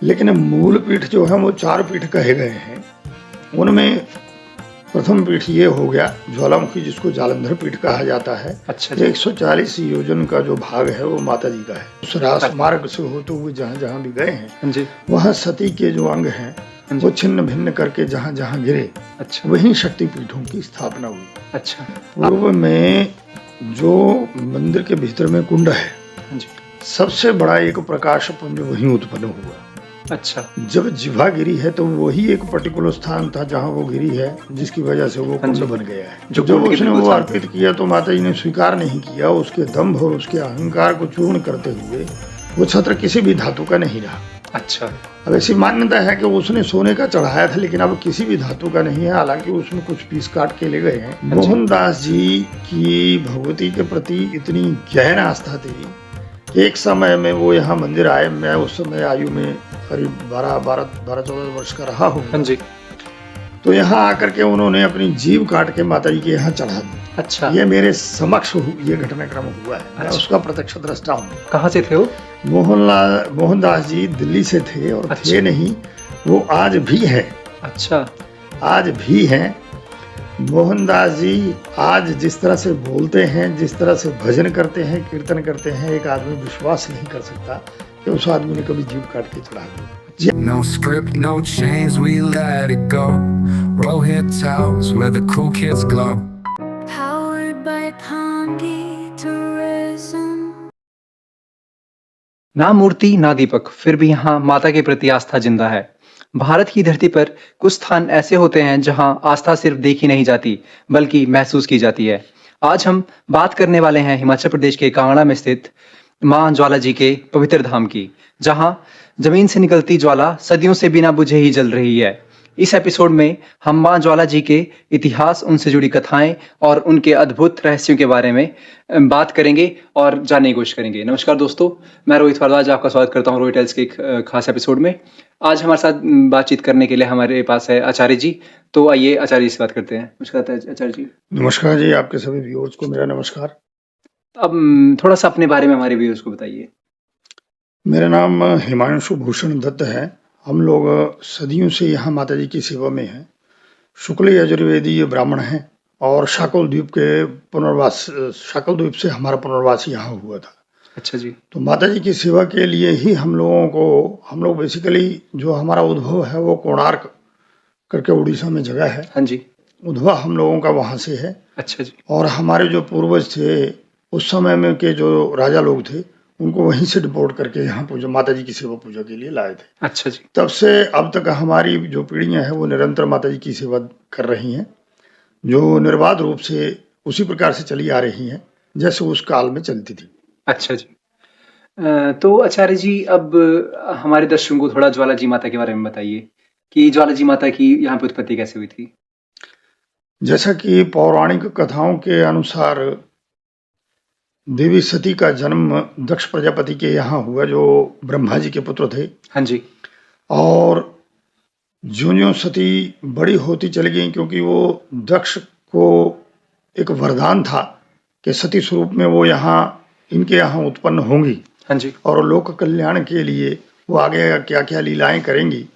लेकिन मूल पीठ जो है वो 4 पीठ कहे गए हैं। उनमें प्रथम पीठ ये हो गया ज्वालामुखी, जिसको जालंधर पीठ कहा जाता है। अच्छा जी। 140 योजन का जो भाग है वो माता जी का है। उस राजमार्ग से होते हुए जहाँ जहाँ भी गए हैं जी। वहाँ सती के जो अंग हैं वो छिन्न भिन्न करके जहाँ जहाँ गिरे अच्छा। वहीं शक्तिपीठों की स्थापना हुई। अच्छा। पूर्व में जो मंदिर के भीतर में कुंड है, जी। सबसे बड़ा एक प्रकाश पुंज वहीं उत्पन्न हुआ। अच्छा। जब जिह्वा गिरी है तो वही एक पर्टिकुलर स्थान था जहाँ वो गिरी है, जिसकी वजह से वो कुंड बन गया है। जो जब कुंड के उसने बिल्कुल वो सामने। अर्पित किया तो माता जी ने स्वीकार नहीं किया। उसके दंभ और उसके अहंकार को चूर्ण करते हुए वो छत्र किसी भी धातु का नहीं रहा। अच्छा। अब ऐसी मान्यता है कि उसने सोने का चढ़ाया था, लेकिन अब किसी भी धातु का नहीं है। हालांकि उसमें कुछ पीस काट के ले गए हैं। मोहनदास जी की भगवती के प्रति इतनी गहन आस्था थी कि एक समय में वो यहाँ मंदिर आए। मैं उस समय आयु में करीब 12-14 वर्ष का रहा हूँ। हाँ जी। तो यहाँ आकर के उन्होंने अपनी जीभ काट के माता जी के यहाँ चढ़ा दी। अच्छा। ये मेरे समक्ष ये घटनाक्रम हुआ है। मैं अच्छा। उसका प्रत्यक्ष दृष्टा हूँ। कहाँ से थे वो? मोहनदास जी दिल्ली से थे और अच्छा। थे नहीं, वो आज भी हैं। अच्छा। आज भी हैं। मोहनदास जी आज जिस तरह से बोलते हैं, जिस तरह से भजन करते हैं, कीर्तन करते हैं, एक आदमी विश्वास नहीं कर सकता कि उस आदमी ने कभी जीभ काट के चढ़ा दी। No script, no chains, we let it go. Roll hit towers where the cool kids glow. Powered by Pondy Tourism. ना मूर्ति ना दीपक, फिर भी यहाँ माता के प्रति आस्था जिंदा है। भारत की धरती पर कुछ स्थान ऐसे होते हैं जहाँ आस्था सिर्फ देखी नहीं जाती बल्कि महसूस की जाती है। आज हम बात करने वाले हैं हिमाचल प्रदेश के कांगड़ा में स्थित मां ज्वाला जी के पवित्र धाम की, जहां जमीन से निकलती ज्वाला सदियों से बिना बुझे ही जल रही है। इस एपिसोड में हम मां ज्वाला जी के इतिहास, उनसे जुड़ी कथाएं और उनके अद्भुत रहस्यों के बारे में बात करेंगे और जानने की कोशिश करेंगे। नमस्कार दोस्तों, मैं रोहित भारद्वाज आपका स्वागत करता हूं रोहित टेल्स के एक खास एपिसोड में। आज हमारे साथ बातचीत करने के लिए हमारे पास है आचार्य जी। तो आइए आचार्य जी से बात करते हैं। नमस्कार आचार्य जी। नमस्कार जी, आपके सभी व्यूअर्स को मेरा नमस्कार। अब थोड़ा सा अपने बारे में हमारे व्यूअर्स को बताइए। मेरा नाम हिमांशु भूषण दत्त है। हम लोग सदियों से यहाँ माता जी की सेवा में हैं। शुक्ल यजुर्वेदीय ब्राह्मण हैं और शाकल द्वीप से हमारा पुनर्वास यहाँ हुआ था। अच्छा जी। तो माता जी की सेवा के लिए ही हम लोग बेसिकली जो हमारा उद्भव है वो कोणार्क करके उड़ीसा में जगह है। हाँ जी। उद्भव हम लोगों का वहाँ से है। अच्छा जी। और हमारे जो पूर्वज थे उस समय में के जो राजा लोग थे उनको वहीं से डिपोर्ट करके यहाँ पूजा माता जी की सेवा पूजा के लिए लाए थे। अच्छा जी। तब से अब तक हमारी जो पीढ़ियां हैं वो निरंतर माता जी की सेवा कर रही हैं, जो निर्बाध रूप से उसी प्रकार से चली आ रही हैं जैसे उस काल में चलती थी। अच्छा जी। तो आचार्य जी, अब हमारे दर्शकों को थोड़ा ज्वाला जी माता के बारे में बताइए कि ज्वाला जी माता की यहाँ पे उत्पत्ति कैसे हुई थी। जैसा कि पौराणिक कथाओं के अनुसार देवी सती का जन्म दक्ष प्रजापति के यहाँ हुआ, जो ब्रह्मा जी के पुत्र थे। हाँ जी। और ज्यों-ज्यों सती बड़ी होती चली गई, क्योंकि वो दक्ष को एक वरदान था कि सती स्वरूप में वो इनके यहाँ उत्पन्न होंगी। हाँ जी। और लोक कल्याण के लिए वो आगे क्या क्या लीलाएं करेंगी।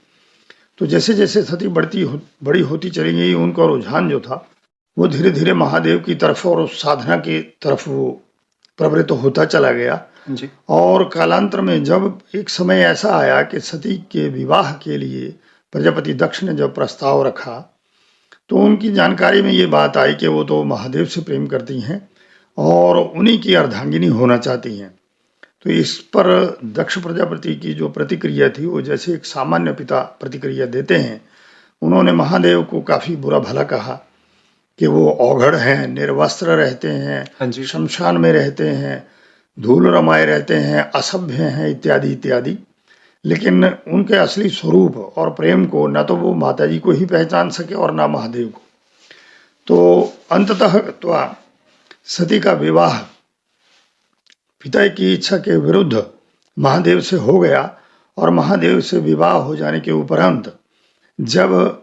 तो जैसे जैसे सती बड़ी होती चली गई, उनका रुझान जो था वो धीरे धीरे महादेव की तरफ और उस साधना की तरफ वो प्रवृत्त होता चला गया। जी। और कालांतर में जब एक समय ऐसा आया कि सती के विवाह के लिए प्रजापति दक्ष ने जब प्रस्ताव रखा तो उनकी जानकारी में ये बात आई कि वो तो महादेव से प्रेम करती हैं और उन्हीं की अर्धांगिनी होना चाहती हैं। तो इस पर दक्ष प्रजापति की जो प्रतिक्रिया थी वो जैसे एक सामान्य पिता प्रतिक्रिया देते हैं, उन्होंने महादेव को काफी बुरा भला कहा कि वो औघड़ हैं, निर्वस्त्र रहते हैं, हाँ जी। शमशान में रहते हैं, धूल रमाए रहते हैं, असभ्य हैं, इत्यादि इत्यादि। लेकिन उनके असली स्वरूप और प्रेम को न तो वो माता जी को ही पहचान सके और ना महादेव को। तो अंततः सती का विवाह पिता की इच्छा के विरुद्ध महादेव से हो गया। और महादेव से विवाह हो जाने के उपरांत जब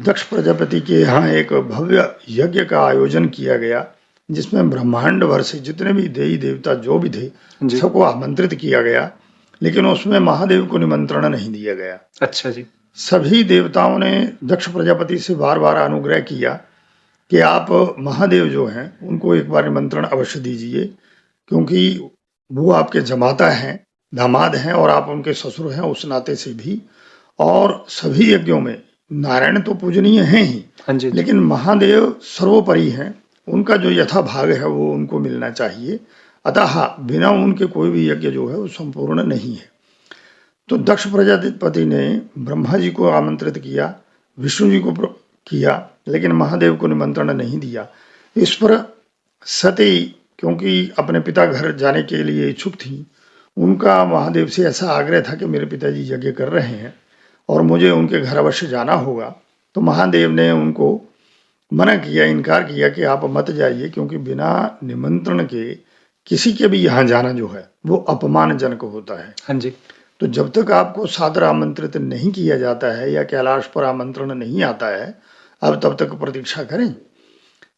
दक्ष प्रजापति के यहाँ एक भव्य यज्ञ का आयोजन किया गया, जिसमें ब्रह्मांड भर से जितने भी देवी देवता जो भी थे सबको आमंत्रित किया गया, लेकिन उसमें महादेव को निमंत्रण नहीं दिया गया। अच्छा जी। सभी देवताओं ने दक्ष प्रजापति से बार बार अनुग्रह किया कि आप महादेव जो हैं उनको एक बार निमंत्रण अवश्य दीजिए, क्योंकि वो आपके जमाता हैं, दामाद हैं और आप उनके ससुर हैं उस नाते से भी। और सभी यज्ञों में नारायण तो पूजनीय हैं ही, हाँ जी। लेकिन महादेव सर्वोपरि हैं, उनका जो यथा भाग है वो उनको मिलना चाहिए। अतः बिना उनके कोई भी यज्ञ जो है वो संपूर्ण नहीं है। तो दक्ष प्रजापति ने ब्रह्मा जी को आमंत्रित किया, विष्णु जी को किया, लेकिन महादेव को निमंत्रण नहीं दिया। इस पर सती, क्योंकि अपने पिता घर जाने के लिए इच्छुक थी, उनका महादेव से ऐसा आग्रह था कि मेरे पिताजी यज्ञ कर रहे हैं और मुझे उनके घर अवश्य जाना होगा। तो महादेव ने उनको मना किया, इनकार किया कि आप मत जाइए, क्योंकि बिना निमंत्रण के किसी के भी यहाँ जाना जो है वो अपमानजनक होता है। हाँ जी। तो जब तक आपको सादर आमंत्रित नहीं किया जाता है या कैलाश पर आमंत्रण नहीं आता है, अब तब तक प्रतीक्षा करें।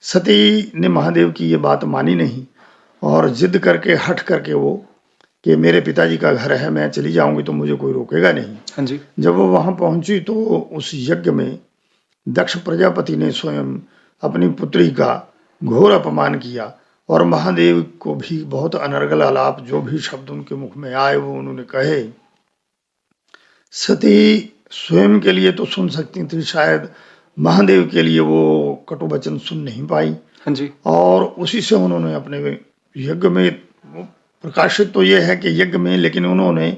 सती ने महादेव की ये बात मानी नहीं और जिद करके हट करके वो कि मेरे पिताजी का घर है, मैं चली जाऊंगी तो मुझे कोई रोकेगा नहीं। हाँ जी। जब वो वहां पहुंची तो उस यज्ञ में दक्ष प्रजापति ने स्वयं अपनी पुत्री का घोर अपमान किया और महादेव को भी बहुत अनर्गल आलाप, जो भी शब्द उनके मुख में आए वो उन्होंने कहे। सती स्वयं के लिए तो सुन सकती थी, शायद महादेव के लिए वो कटु वचन सुन नहीं पाई। हाँ जी। और उसी से उन्होंने अपने यज्ञ में, प्रकाशित तो ये है कि यज्ञ में, लेकिन उन्होंने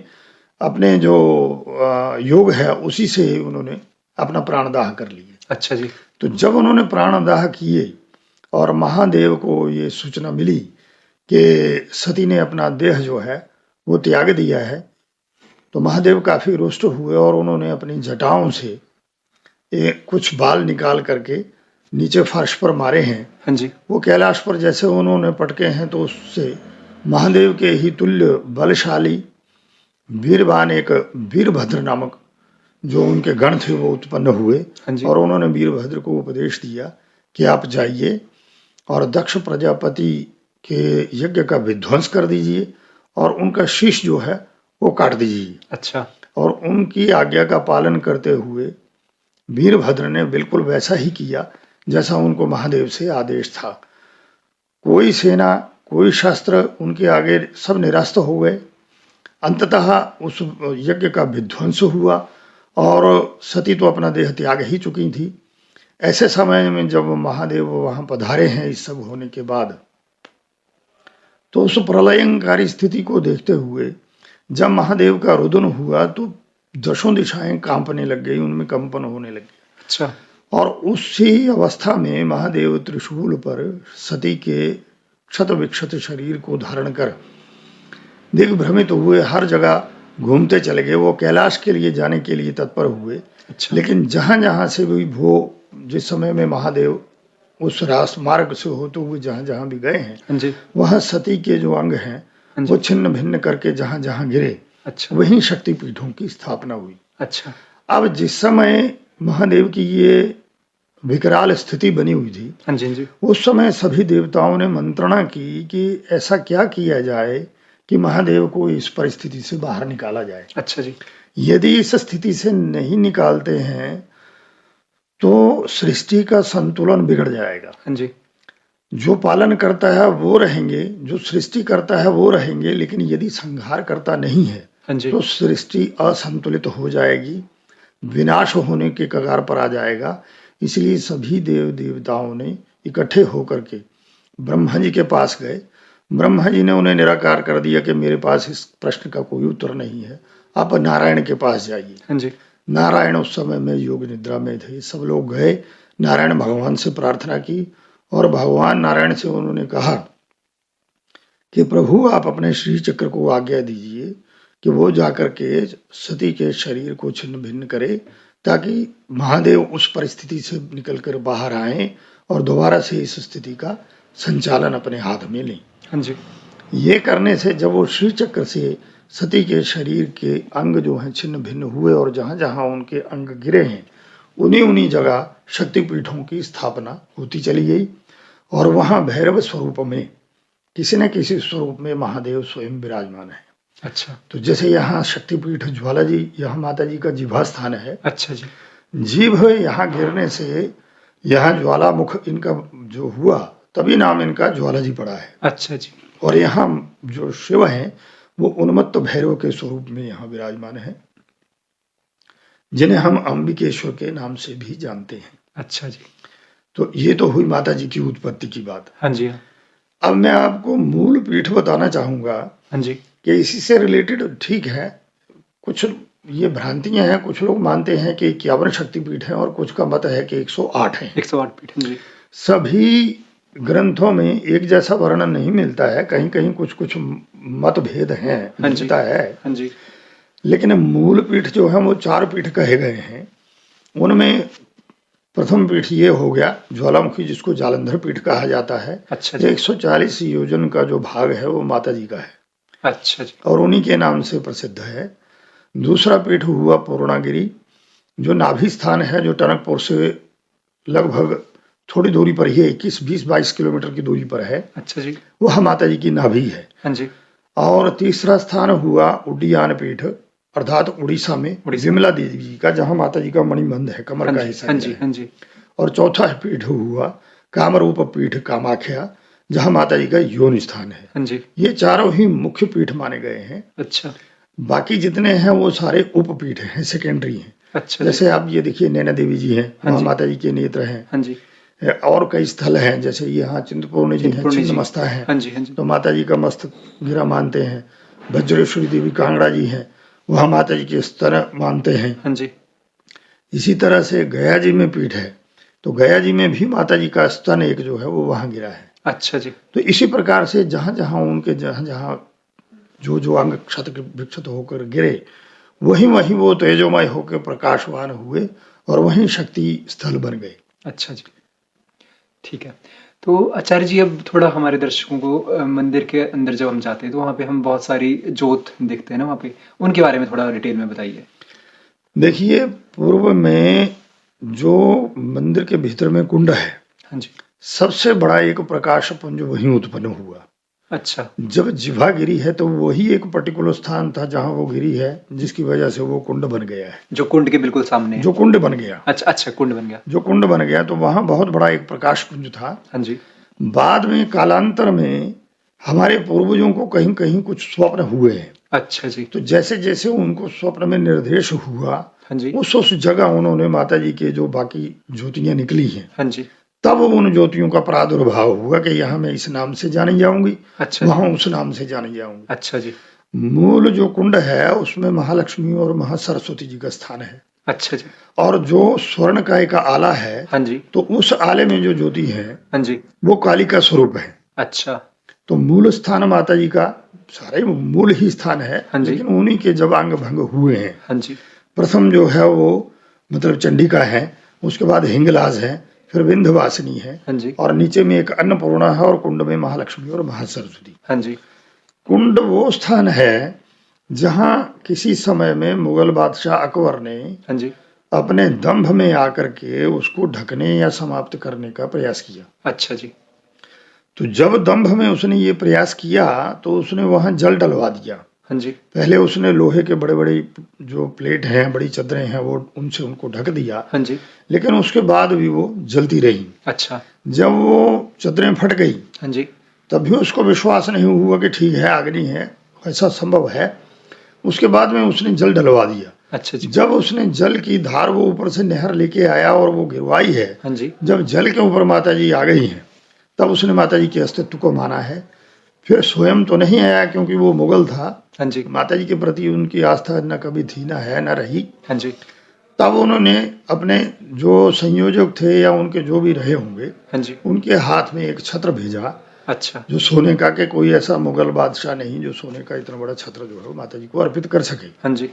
अपने जो योग है उसी से उन्होंने अपना प्राणदाह कर लिए। अच्छा जी। तो जब उन्होंने प्राणदाह किए और महादेव को ये सूचना मिली कि सती ने अपना देह जो है वो त्याग दिया है, तो महादेव काफी रुष्ट हुए और उन्होंने अपनी जटाओं से कुछ बाल निकाल करके नीचे फर्श पर मारे हैं। हाँ जी। वो कैलाश पर जैसे उन्होंने पटके हैं तो उससे महादेव के ही तुल्य बलशाली वीरवान एक वीरभद्र नामक जो उनके गण थे वो उत्पन्न हुए। हाँ जी। और उन्होंने वीरभद्र को उपदेश दिया कि आप जाइए और दक्ष प्रजापति के यज्ञ का विध्वंस कर दीजिए और उनका शीश जो है वो काट दीजिए। अच्छा। और उनकी आज्ञा का पालन करते हुए वीरभद्र ने बिल्कुल वैसा ही किया जैसा उनको महादेव से आदेश था। कोई सेना, कोई शस्त्र उनके आगे सब निरस्त हो गए। अंततः उस यज्ञ का विध्वंस हुआ और सती तो अपना देह त्याग ही चुकी थी। ऐसे समय में जब महादेव वहां पधारे हैं इस सब होने के बाद, तो उस प्रलयंकारी स्थिति को देखते हुए जब महादेव का रुदन हुआ तो दशों दिशाएं कांपने लग गई, उनमें कंपन होने लगे। अच्छा। और उसी अवस्था में महादेव त्रिशूल पर सती के क्षत विक्षत शरीर को धारण कर दिग्भ्रमित हुए, हर जगह घूमते चले गए। वो कैलाश के लिए जाने के लिए तत्पर हुए। अच्छा। लेकिन जहां जहां से भी वो, जिस समय में महादेव उस रास्ते मार्ग से होते हुए जहां जहां भी गए हैं, हाँ जी। वहां सती के जो अंग हैं हाँ जी। वो छिन्न भिन्न करके जहां जहां गिरे, अच्छा। वहीं शक्तिपीठों की स्थापना हुई। अच्छा। अब जिस समय महादेव की ये विकराल स्थिति बनी हुई थी, हाँ जी। हाँ जी। उस समय सभी देवताओं ने मंत्रणा की कि ऐसा क्या किया जाए कि महादेव को इस परिस्थिति से बाहर निकाला जाए। अच्छा जी। यदि इस स्थिति से नहीं निकालते हैं तो सृष्टि का संतुलन बिगड़ जाएगा। हाँ जी। जो पालन करता है वो रहेंगे, जो सृष्टि करता है वो रहेंगे, लेकिन यदि संहार करता नहीं है हाँ जी। तो सृष्टि असंतुलित हो जाएगी, विनाश होने के कगार पर आ जाएगा। इसलिए सभी देव देवताओं ने इकट्ठे होकर के ब्रह्मा जी के पास गए। ब्रह्मा जी ने उन्हें निराकार कर दिया कि मेरे पास इस प्रश्न का कोई उत्तर नहीं है, आप नारायण के पास जाइए। हाँ जी। नारायण उस समय में योग निद्रा में थे। सब लोग गए, नारायण भगवान से प्रार्थना की और भगवान नारायण से उन्होंने कहा कि प्रभु आप अपने श्री चक्र को आज्ञा दीजिए कि वो जाकर के सती के शरीर को छिन्न भिन्न करे, ताकि महादेव उस परिस्थिति से निकलकर बाहर आए और दोबारा से इस स्थिति का संचालन अपने हाथ में लें। हाँ जी। ये करने से जब वो श्री चक्र से सती के शरीर के अंग जो हैं छिन्न भिन्न हुए और जहां जहां उनके अंग गिरे हैं उन्हीं उन्हीं जगह शक्तिपीठों की स्थापना होती चली गई। और वहां भैरव स्वरूप में, किसी न किसी स्वरूप में महादेव स्वयं विराजमान है। अच्छा तो जैसे यहाँ शक्तिपीठ ज्वाला जी, यहाँ माता जी का जिह्वा स्थान है। अच्छा जी। जीभ यहाँ गिरने से यहाँ ज्वालामुख इनका जो हुआ, तभी नाम इनका ज्वाला जी पड़ा है। अच्छा जी। और यहाँ जो शिव हैं वो उन्मत्त भैरव के स्वरूप में यहाँ विराजमान है, जिन्हें हम अंबिकेश्वर के नाम से भी जानते हैं। अच्छा जी। तो ये तो हुई माता जी की उत्पत्ति की बात। हाँ जी। हाँ अब मैं आपको मूल पीठ बताना चाहूंगा हाँ जी। कि इसी से रिलेटेड ठीक है, कुछ ये भ्रांतियां हैं। कुछ लोग मानते हैं कि 51 शक्तिपीठ हैं और कुछ का मत है कि 108 हैं। 108 पीठ। हाँ जी। सभी ग्रंथों में एक जैसा वर्णन नहीं मिलता है, कहीं कहीं कुछ कुछ मतभेद हैं, हाँ जी। मिलता है। हाँ जी। लेकिन मूल पीठ जो है वो 4 पीठ कहे गए हैं। उनमें प्रथम पीठ ये हो गया ज्वालामुखी, जिसको जालंधर पीठ कहा जाता है। अच्छा जी। 140 योजन का जो भाग है वो माता जी का है अच्छा जी। और उन्हीं के नाम से प्रसिद्ध है। दूसरा पीठ हुआ पूर्णागिरी, जो नाभि स्थान है, जो टनकपुर से लगभग थोड़ी दूरी पर ही है, 21-22 किलोमीटर की दूरी पर है। अच्छा जी। वह माता जी की नाभि है। हाँ जी। और तीसरा स्थान हुआ उड्डीयान पीठ, अर्थात उड़ीसा में विमला देवी जी का, जहां माता जी का मणिबंध है, कमर हाँ का जी। हिस्सा हाँ है। जी। हाँ जी। और चौथा पीठ हुआ कामरूप पीठ कामाख्या, जहां माता जी का योनि स्थान है। हाँ जी। ये चारों ही मुख्य पीठ माने गए हैं। अच्छा बाकी जितने हैं वो सारे उपपीठ हैं, सेकेंडरी हैं। अच्छा जी। जैसे आप ये देखिए नैना देवी जी हैं, हाँ वहाँ जी। माता जी के नेत्र हैं। हाँ जी। और कई स्थल हैं, जैसे यहाँ चिंतपूर्णी जी हैं, चिंतपूर्णी जी। छिन्नमस्ता है, हाँ जी। हाँ जी। तो माता जी का मस्तक गिरा मानते हैं। वज्रेश्वरी देवी कांगड़ा जी हैं, वहाँ माता जी के स्तन मानते हैं। हाँ जी। इसी तरह से गया जी में पीठ है, तो गया जी में भी माता जी का स्तन एक जो है वो वहाँ गिरा है। अच्छा जी। तो इसी प्रकार से जहाँ जहाँ उनके जहाँ जहाँ जो जो अंग क्षत विक्षत होकर गिरे, वहीं वहीं वो तेजोमय होकर प्रकाशवान हुए और वहीं शक्ति स्थल बन गए। अच्छा जी। ठीक है। तो आचार्य जी, अब थोड़ा हमारे दर्शकों को मंदिर के अंदर जब हम जाते हैं तो वहाँ पे हम बहुत सारी जोत देखते हैं ना, वहाँ पे उनके बारे में थोड़ा डिटेल में बताइए। देखिए, पूर्व में जो मंदिर के भीतर में कुंड है, हाँ जी। सबसे बड़ा एक प्रकाश पुंज वहीं उत्पन्न हुआ। अच्छा। जब जिह्वा गिरी है तो वही एक पर्टिकुलर स्थान था जहां वो गिरी है, जिसकी वजह से वो कुंड बन गया है। जो कुंड के बिल्कुल सामने है। जो कुंड बन गया, अच्छा अच्छा, कुंड बन गया। जो कुंड बन गया, तो वहां बहुत बड़ा एक प्रकाश पुंज था। हाँ जी। बाद में कालांतर में हमारे पूर्वजों को कहीं कहीं कुछ स्वप्न हुए हैं। अच्छा जी। तो जैसे जैसे उनको स्वप्न में निर्देश हुआ, हाँ जी। उस जगह उन्होंने माता जी के जो बाकी ज्योतियां निकली हैं, हाँ जी। तब उन ज्योतियों का प्रादुर्भाव हुआ कि यहाँ मैं इस नाम से जानी जाऊंगी, अच्छा जी। वहां उस नाम से जानी जाऊंगी। अच्छा जी। मूल जो कुंड है उसमें महालक्ष्मी और महासरस्वती जी का स्थान है। अच्छा जी। और जो स्वर्णकाय का आला है, हाँ जी। तो उस आले में जो ज्योति है हाँ जी। वो काली का स्वरूप है। अच्छा। तो मूल स्थान माता जी का सारे मूल ही स्थान है, हाँ जी। लेकिन उन्हीं के जब अंग भंग हुए हैं। हाँ जी। प्रथम जो है वो मतलब चंडिका है, उसके बाद हिंगलाज है, फिर विंध्यवासिनी है, हाँ जी। और नीचे में एक अन्नपूर्णा है, और कुंड में महालक्ष्मी और महासरस्वती। हाँ जी। कुंड वो स्थान है जहां किसी समय में मुगल बादशाह अकबर ने हाँ जी। अपने दंभ में आकर के उसको ढकने या समाप्त करने का प्रयास किया। अच्छा जी। तो जब दंभ में उसने ये प्रयास किया तो उसने वहां जल डलवा दिया। हाँ जी। पहले उसने लोहे के बड़े बड़े जो प्लेट हैं, बड़ी चदरें हैं, वो उनसे उनको ढक दिया, हाँ जी। लेकिन उसके बाद भी वो जलती रही। अच्छा। जब वो चदरें फट गई हाँ जी। तब भी उसको विश्वास नहीं हुआ कि ठीक है, अग्नि है, ऐसा संभव है। उसके बाद में उसने जल डलवा दिया। अच्छा जी। जब उसने जल की धार वो ऊपर से नहर लेके आया और वो गिरवाई है, हाँ जी। जब जल के ऊपर माता जी आ गई हैं, तब उसने माता जी के अस्तित्व को माना है। फिर स्वयं तो नहीं आया क्योंकि वो मुगल था। हाँ जी। माता जी के प्रति उनकी आस्था न कभी थी, न है, न रही। हाँ जी। तब उन्होंने अपने जो संयोजक थे या उनके जो भी रहे होंगे, हाँ जी। उनके हाथ में एक छत्र भेजा, अच्छा। जो सोने का, के कोई ऐसा मुगल बादशाह नहीं जो सोने का इतना बड़ा छत्र जो है माता जी को अर्पित कर सके। हाँ जी।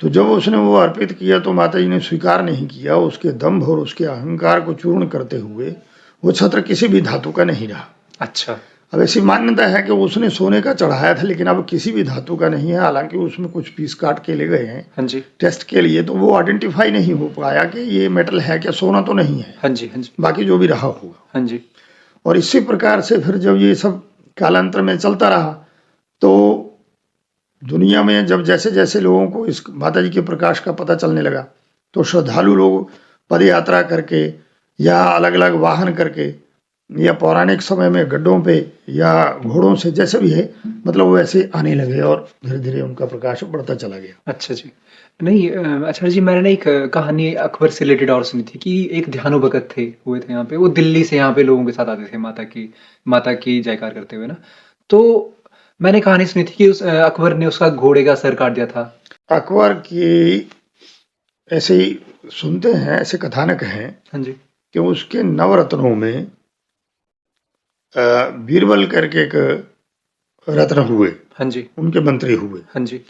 तो जब उसने वो अर्पित किया तो माता जी ने स्वीकार नहीं किया। उसके दंभ और उसके अहंकार को चूर्ण करते हुए वो छत्र किसी भी धातु का नहीं रहा। अच्छा। अब ऐसी मान्यता है कि उसने सोने का चढ़ाया था, लेकिन अब किसी भी धातु का नहीं है। हालांकि उसमें कुछ पीस काट के ले गए हैं हाँ जी। टेस्ट के लिए, तो वो आइडेंटिफाई नहीं हो पाया कि ये मेटल है क्या, सोना तो नहीं है। हाँ जी। हाँ जी। बाकी जो भी रहा होगा। हाँ जी। और इसी प्रकार से फिर जब ये सब कालांतर में चलता रहा, तो दुनिया में जब जैसे जैसे लोगों को इस माता जी के प्रकाश का पता चलने लगा, तो श्रद्धालु लोग पद यात्रा करके या अलग अलग वाहन करके या पौराणिक समय में गड्ढों पे या घोड़ों से, जैसे भी है, मतलब वैसे आने लगे और धीरे धीरे उनका प्रकाश बढ़ता चला गया। अच्छा जी। नहीं आचार्य जी, मैंने ना एक कहानी अकबर से रिलेटेड और सुनी थी कि एक ध्यानु भगत हुए थे यहाँ पे। वो दिल्ली से यहाँ पे लोगों के साथ आते थे माता की जयकार करते हुए ना। तो मैंने कहानी सुनी थी कि उस अकबर ने उसका घोड़े का सर काट दिया था। अकबर की ऐसे ही सुनते हैं, ऐसे कथानक हैं हाँ जी। कि उसके नवरत्नों में बीरबल करके एक रत्न हुए, हाँ जी। उनके मंत्री हुए। हाँ जी।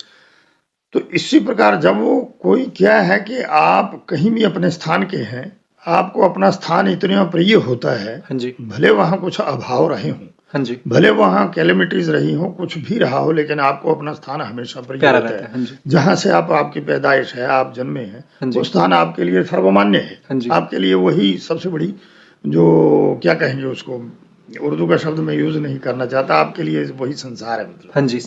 तो इसी प्रकार जब वो कोई क्या है कि आप कहीं भी अपने स्थान के हैं, आपको अपना स्थान इतना प्रिय होता है, हाँ जी। भले वहां कुछ अभाव रहे हों, हाँ जी। भले वहां कैलेमिटीज रही हो, कुछ भी रहा हो, लेकिन आपको अपना स्थान हमेशा प्रिय प्यारा होता रहता है। है। हाँ जी। जहां से आपकी पैदाइश है, आप जन्मे हैं, हाँ जी। वो स्थान आपके लिए सर्वमान्य है। हाँ जी। आपके लिए वही सबसे बड़ी, जो क्या कहेंगे उसको, उर्दू का शब्द मैं यूज नहीं करना चाहता, आपके लिए वही संसार है मतलब। हाँ जी।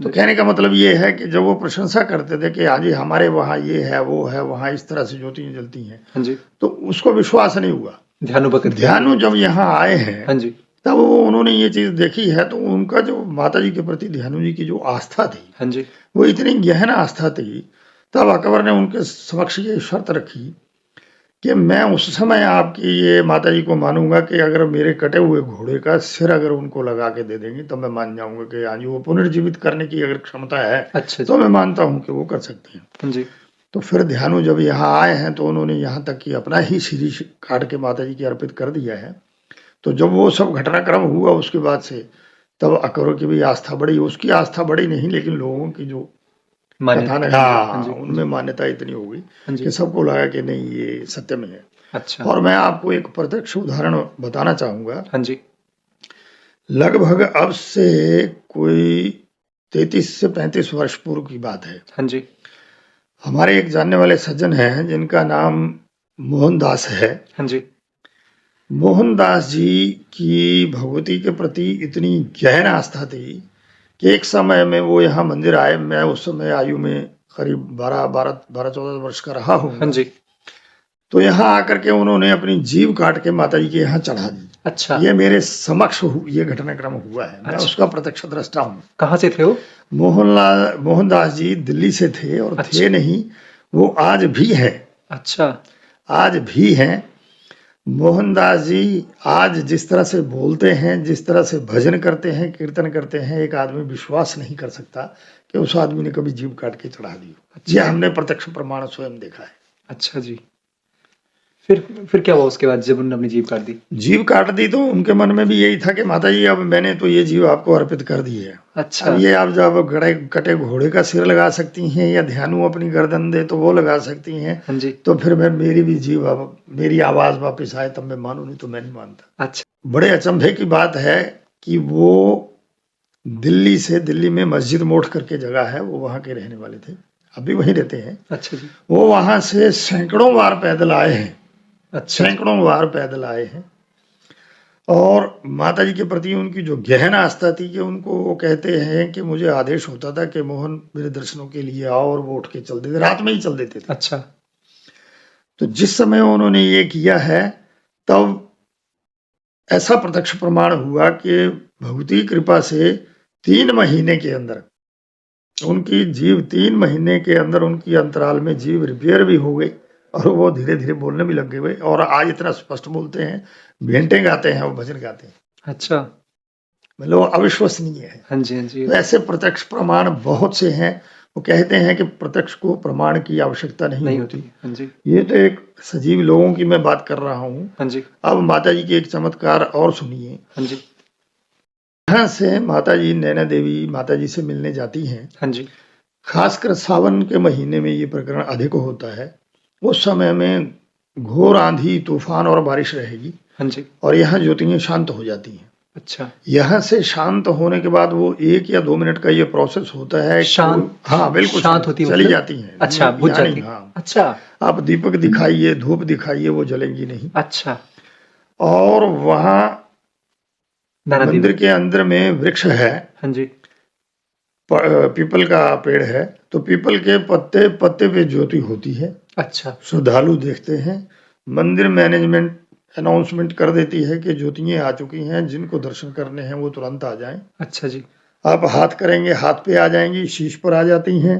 तो कहने का मतलब ये है कि जब वो प्रशंसा करते थे कि हाँ जी हमारे वहाँ ये है, वो है, वहाँ इस तरह से ज्योतियां जलती हैं, हाँ जी। तो उसको विश्वास नहीं हुआ। ध्यानु भगत के ध्यानु जब यहाँ आए हैं, हाँ जी। तब वो उन्होंने ये चीज देखी है, तो उनका जो माता जी के प्रति ध्यानु जी की जो आस्था थी, हाँ जी। वो इतनी गहन आस्था थी। तब अकबर ने उनके समक्ष ये शर्त रखी कि मैं उस समय आपकी ये माता जी को मानूंगा कि अगर मेरे कटे हुए घोड़े का सिर अगर उनको लगा के दे देंगे, तब मैं मान जाऊंगा कि हाँ जी वो पुनर्जीवित करने की अगर क्षमता है, अच्छा जी। तो मैं मानता हूं कि वो कर सकते हैं। हाँ जी। तो फिर ध्यानु जब यहाँ आए हैं, तो उन्होंने यहाँ तक कि अपना ही शीरीष काट के माता जी की अर्पित कर दिया है। तो जब वो सब घटनाक्रम हुआ उसके बाद से, तब अकबर की भी आस्था बढ़ी। उसकी आस्था बढ़ी नहीं, लेकिन लोगों की जो मान्यता। कथानक, हाँ हाँ, जी। उनमें मान्यता इतनी हो गई हाँ जी। कि सबको लगा कि नहीं ये सत्य में है। अच्छा। और मैं आपको एक प्रत्यक्ष उदाहरण बताना चाहूंगा। हाँ जी। लगभग अब से कोई 33 से 35 वर्ष पूर्व की बात है। हाँ जी। हमारे एक जानने वाले सज्जन हैं जिनका नाम मोहनदास है। हाँ जी। मोहनदास जी की भगवती के प्रति इतनी गहन आस्था थी कि एक समय में वो यहाँ मंदिर आए। मैं उस समय आयु में करीब 12-14 वर्ष का रहा हूँ। हाँ जी। तो यहाँ आकर के उन्होंने अपनी जीभ काट के माता जी के यहाँ चढ़ा दी। अच्छा। ये मेरे समक्ष ये घटनाक्रम हुआ है। मैं अच्छा। उसका प्रत्यक्ष दृष्टा हूँ। कहाँ से थे वो? मोहनदास जी दिल्ली से थे, और अच्छा। थे नहीं, वो आज भी हैं। अच्छा। आज भी हैं मोहनदास जी। आज जिस तरह से बोलते हैं, जिस तरह से भजन करते हैं, कीर्तन करते हैं, एक आदमी विश्वास नहीं कर सकता कि उस आदमी ने कभी जीभ काट के चढ़ा दी। ये हमने प्रत्यक्ष प्रमाण स्वयं देखा है। अच्छा जी। फिर क्या हुआ उसके बाद जब उन्होंने अपनी जीभ काट दी? जीभ काट दी तो उनके मन में भी यही था कि माता जी अब मैंने तो ये जीभ आपको अर्पित कर दी है। अच्छा। अब ये आप जब कटे घोड़े का सिर लगा सकती हैं, या ध्यानु अपनी गर्दन दे तो वो लगा सकती हैं, हाँ जी। तो फिर मैं मेरी भी जीभ, अब मेरी आवाज वापस आए तब मैं मानू, नहीं तो मैं नहीं मानता। अच्छा। बड़े अचंभे की बात है कि वो दिल्ली में मस्जिद मोड़ करके जगह है, वो वहां के रहने वाले थे, अभी वहीं रहते हैं। अच्छा जी। वो वहां से सैकड़ों बार पैदल आए हैं। अच्छा। सैकड़ों बार पैदल आए हैं। और माता जी के प्रति उनकी जो गहन आस्था थी कि उनको, वो कहते हैं कि मुझे आदेश होता था कि मोहन मेरे दर्शनों के लिए आओ, और वो उठ के चल देते, रात में ही चल देते थे। अच्छा। तो जिस समय उन्होंने ये किया है, तब ऐसा प्रत्यक्ष प्रमाण हुआ कि भगवती कृपा से 3 महीने के अंदर उनकी जीभ, 3 महीने के अंदर उनकी अंतराल में जीभ रिपेयर भी हो गई, और वो धीरे धीरे बोलने भी लग गए। और आज इतना स्पष्ट बोलते हैं, भेंटे गाते हैं, वो भजन गाते हैं। अच्छा। मतलब अविश्वसनीय है। हाँ जी। हाँ जी। तो ऐसे प्रत्यक्ष प्रमाण बहुत से हैं। वो कहते हैं कि प्रत्यक्ष को प्रमाण की आवश्यकता नहीं होती। हाँ जी। ये तो एक सजीव लोगों की मैं बात कर रहा हूँ। हाँ जी। अब माता जी के एक चमत्कार और सुनिए। हाँ जी। यहाँ से माता जी, नैना देवी माता जी से मिलने जाती हैं। हाँ जी। खासकर सावन के महीने में ये प्रकरण अधिक होता है। उस समय में घोर आंधी, तूफान और बारिश रहेगी, हाँ जी। और यहाँ ज्योतियां शांत हो जाती हैं। अच्छा। यहाँ से शांत होने के बाद वो 1 या 2 मिनट का ये प्रोसेस होता है। शांत? हाँ बिल्कुल शांत होती है, चली मतलब? जाती हैं। अच्छा, बुझ यानी जाती। हाँ, अच्छा। आप दीपक दिखाइए, धूप दिखाइए, वो जलेंगी नहीं। अच्छा। और वहाँ नैना देवी। मंदिर के अंदर में वृक्ष है। हाँ जी। पीपल का पेड़ है, तो पीपल के पत्ते पत्ते पे ज्योति होती है। अच्छा। श्रद्धालु देखते हैं। मंदिर मैनेजमेंट अनाउंसमेंट कर देती है कि ज्योतियां आ चुकी हैं, जिनको दर्शन करने हैं वो तुरंत आ जाएं। अच्छा जी। आप हाथ करेंगे, हाथ पे आ जाएंगी, शीश पर आ जाती हैं।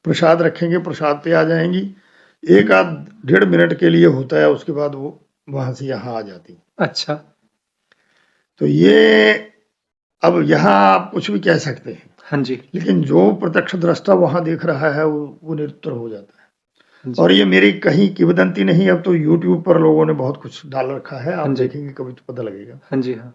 प्रसाद रखेंगे, प्रसाद पे आ जाएंगी। एक आध 1.5 मिनट के लिए होता है, उसके बाद वो वहां से यहाँ आ जाती। अच्छा। तो ये, अब यहाँ आप कुछ भी कह सकते हैं, हाँ जी। लेकिन जो प्रत्यक्ष दृष्टा वहां देख रहा है वो निरुत्तर हो जाता है। जी। और ये मेरी कहीं किंवदंती नहीं, अब तो YouTube पर लोगों ने बहुत कुछ डाल रखा है, आप हाँ जी। देखेंगे कभी तो पता लगेगा। हाँ जी। हाँ।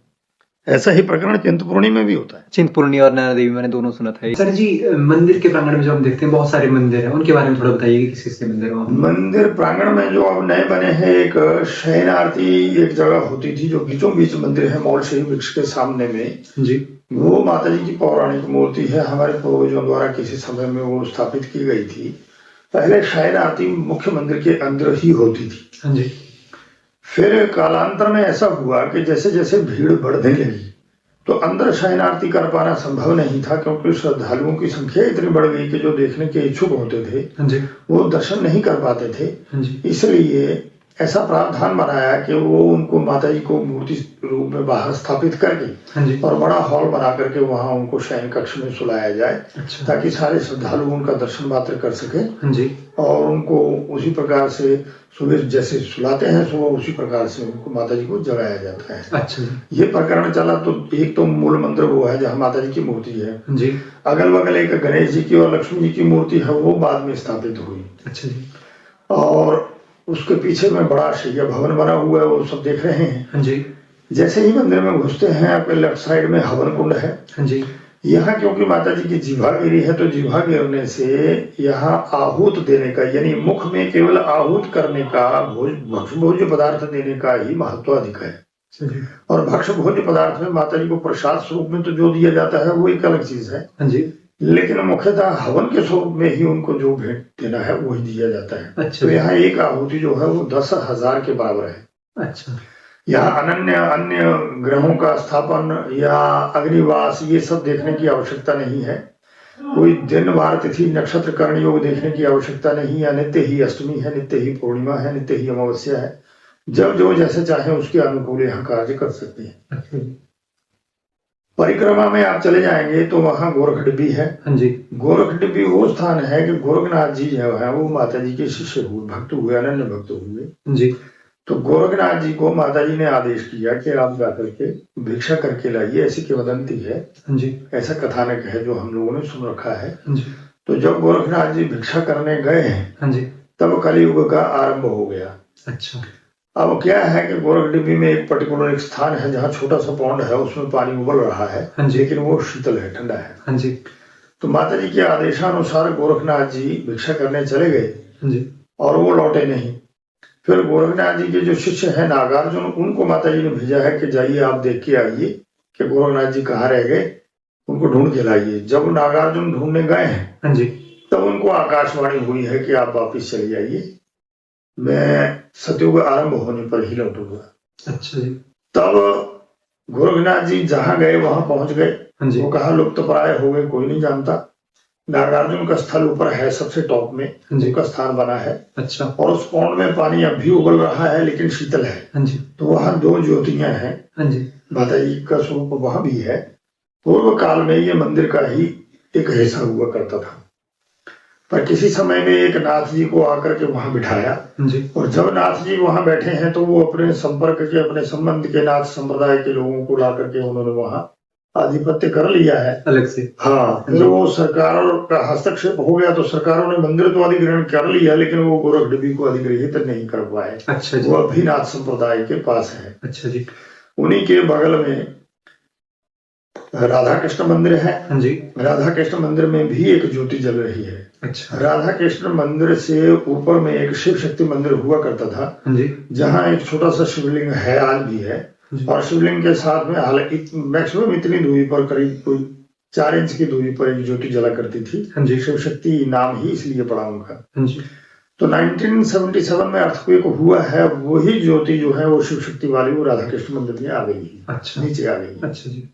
ऐसा ही प्रकरण चिंतपूर्णी में भी होता है। चिंतपूर्णी और नैना देवी मैंने दोनों सुना था। सर जी, मंदिर के प्रांगण में जो हम देखते हैं बहुत सारे मंदिर हैं, उनके बारे में थोड़ा बताइए कि किस किस के मंदिर है वहाँ? मंदिर प्रांगण में जो अब नए बने हैं, एक शयन आरती एक जगह होती थी जो बीचों बीच मंदिर है, मौलशही वृक्ष के सामने में जी। वो माता जी की पौराणिक मूर्ति है। हमारे पूर्वजों द्वारा किसी समय में वो स्थापित की गई थी। पहले शयन आरती मुख्य मंदिर के अंदर ही होती थी। हाँ जी। फिर कालांतर में ऐसा हुआ कि जैसे जैसे भीड़ बढ़ने लगी तो अंदर शयन आरती कर पाना संभव नहीं था, क्योंकि श्रद्धालुओं की संख्या इतनी बढ़ गई कि जो देखने के इच्छुक होते थे हाँ जी। वो दर्शन नहीं कर पाते थे। हाँ जी। इसलिए ऐसा प्रावधान बनाया कि वो उनको माता जी को मूर्ति रूप में बाहर स्थापित करके हाँ जी। और बड़ा हॉल बना करके वहां उनको शयन कक्ष में सुलाया जाए, अच्छा। ताकि सारे श्रद्धालु उनका दर्शन मात्र कर सके। हाँ जी। और उनको उसी प्रकार से सुबह जैसे सुलाते हैं, सुबह उसी प्रकार से उनको माता जी को जगाया जाता है। अच्छा जी। ये प्रकरण चला। तो एक तो मूल मंदिर वो है जहाँ माता जी की मूर्ति है। जी। अगल बगल एक गणेश जी की और लक्ष्मी जी की मूर्ति है, वो बाद में स्थापित हुई। अच्छा जी। और उसके पीछे में बड़ा शैया भवन बना हुआ है, वो सब देख रहे हैं। हाँ जी। जैसे ही मंदिर में घुसते हैं, आपके लेफ्ट साइड में हवन कुंड है। हाँ जी। यहाँ क्योंकि माता जी की जिह्वा गिरी है, तो जिह्वा गिरने से यहाँ आहूत देने का, यानी मुख में केवल आहूत करने का, भक्ष भोज्य पदार्थ देने का ही महत्व अधिक है। और भक्ष भोज्य पदार्थ में माता जी को प्रसाद स्वरूप में तो जो दिया जाता है वो एक अलग चीज है। हाँ जी। लेकिन मुख्यतः हवन के स्वरूप में ही उनको जो भेंट देना है वही दिया जाता है। अच्छा। तो यहाँ एक आहुति जो है वो 10,000 के बराबर है। अच्छा। यहाँ अन्य ग्रहों का स्थापन या अग्निवास ये सब देखने की आवश्यकता नहीं है। कोई दिन वार तिथि नक्षत्र कर्ण योग देखने की आवश्यकता नहीं है। नित्य ही अष्टमी है, नित्य ही पूर्णिमा है, नित्य ही अमावस्या है। जब जो जैसे चाहे उसके अनुकूल यहाँ कार्य कर सकते हैं। परिक्रमा में आप चले जाएंगे तो वहाँ गोरख डिब्बी है। हाँ जी। गोरख डिब्बी वो स्थान है कि गोरखनाथ जी जो है वो माता जी के शिष्य हुए, भक्त हुए, अनन्य भक्त हुए जी। तो गोरखनाथ जी को माता जी ने आदेश किया कि आप जाकर के भिक्षा करके लाइए, ऐसी किंवदंती है। हाँ जी। ऐसा कथानक है जो हम लोगों ने सुन रखा है। हाँ जी। तो जब गोरखनाथ जी भिक्षा करने गए हैं, हाँ जी, तब कलयुग का आरंभ हो गया। अच्छा। अब क्या है कि गोरख डिब्बी में एक पर्टिकुलर एक स्थान है जहाँ छोटा सा पौंड है, उसमें पानी उबल रहा है। हाँ जी। लेकिन वो शीतल है, ठंडा है। हाँ जी। तो माता जी के आदेशानुसार गोरखनाथ जी भिक्षा करने चले गए। हाँ जी। और वो लौटे नहीं। फिर गोरखनाथ जी के जो शिष्य हैं नागार्जुन, उनको माता जी ने भेजा है कि जाइए आप देख के आइए कि गोरखनाथ जी कहाँ रह गए, उनको ढूंढ के लाइए। जब नागार्जुन ढूंढने गए हैं, हाँ जी, तब उनको आकाशवाणी हुई है कि आप वापिस चले जाइए, मैं सतयुग आरंभ होने पर ही लौटूंगा। अच्छा जी। तब गोरखनाथ जी जहां गए वहां पहुंच गए। हाँ जी। वो कहा लुप्त प्राय हो गए, कोई नहीं जानता। नागार्जुन का स्थल ऊपर है, सबसे टॉप में हाँ जी। उनका स्थान बना है। अच्छा। और उस पौंड में पानी अब भी उबल रहा है, लेकिन शीतल है। हाँ जी। तो वहां 2 ज्योतियां हैं। हाँ जी। माता जी का स्वरूप वहां भी है। पूर्व काल में ये मंदिर का ही एक हिस्सा हुआ करता था, पर किसी समय में एक नाथ जी को आकर के वहां बिठाया। हाँ जी। और जब नाथ जी वहां बैठे हैं तो वो अपने संपर्क के, अपने संबंध के नाथ संप्रदाय के लोगों को ला करके उन्होंने वहां आधिपत्य कर लिया है अलग से। हाँ। फिर वो सरकारों का हस्तक्षेप हो गया, तो सरकारों ने मंदिर तो अधिग्रहण कर लिया, लेकिन वो गोरख डिब्बी को अधिग्रहित नहीं कर पाए। अच्छा जी। वो अभी नाथ संप्रदाय के पास है। अच्छा जी। उन्हीं के बगल में राधा कृष्ण मंदिर है। हाँ जी। राधा कृष्ण मंदिर में भी एक ज्योति जल रही है। अच्छा। राधा कृष्ण मंदिर से ऊपर में एक शिव शक्ति मंदिर हुआ करता था। हाँ जी। जहाँ एक छोटा सा शिवलिंग है, आज भी है। और शिवलिंग के साथ में हालांकि मैक्सिमम इतनी दूरी पर, करीब कोई 4 इंच की दूरी पर एक ज्योति जला करती थी। हाँ जी। शिव शक्ति नाम ही इसलिए पड़ा उनका। हाँ जी। तो 1977 में अर्थक्वेक हुआ है, वही ज्योति जो है वो शिव शक्ति वाली वो राधा कृष्ण मंदिर में आ गई, अच्छा। नीचे आ गई। अच्छा जी।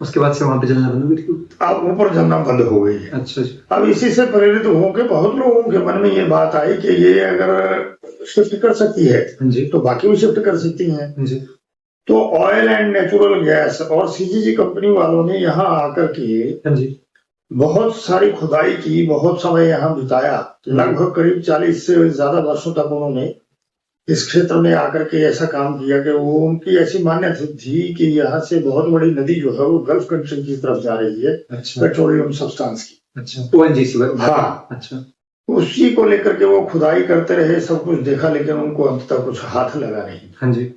उसके बाद से वहां पे जलना बंद हो गई थी। अब ऊपर जलना बंद हो गई है। अच्छा जी। अब इसी से प्रेरित होकर बहुत लोगों के मन में ये बात आई कि ये अगर शिफ्ट कर सकती है हाँ जी। तो बाकी भी शिफ्ट कर सकती हैं। हाँ जी। तो ऑयल एंड नेचुरल गैस और सीजीजी कंपनी वालों ने यहाँ आकर के हाँ जी। बहुत सारी खुदाई की, बहुत समय यहाँ बिताया। लगभग करीब 40 से ज्यादा वर्षों तक उन्होंने इस क्षेत्र में आकर के ऐसा काम किया कि वो उनकी ऐसी मान्यता थी कि यहाँ से बहुत बड़ी नदी जो है वो गल्फ कंट्री की तरफ जा रही है। अच्छा। पेट्रोलियम सब्सटेंस की। अच्छा, ओएनजीसी। हाँ। अच्छा। उसी को लेकर के वो खुदाई करते रहे, सब कुछ देखा, लेकिन उनको अंततः कुछ हाथ लगा नहीं। हाँ जी।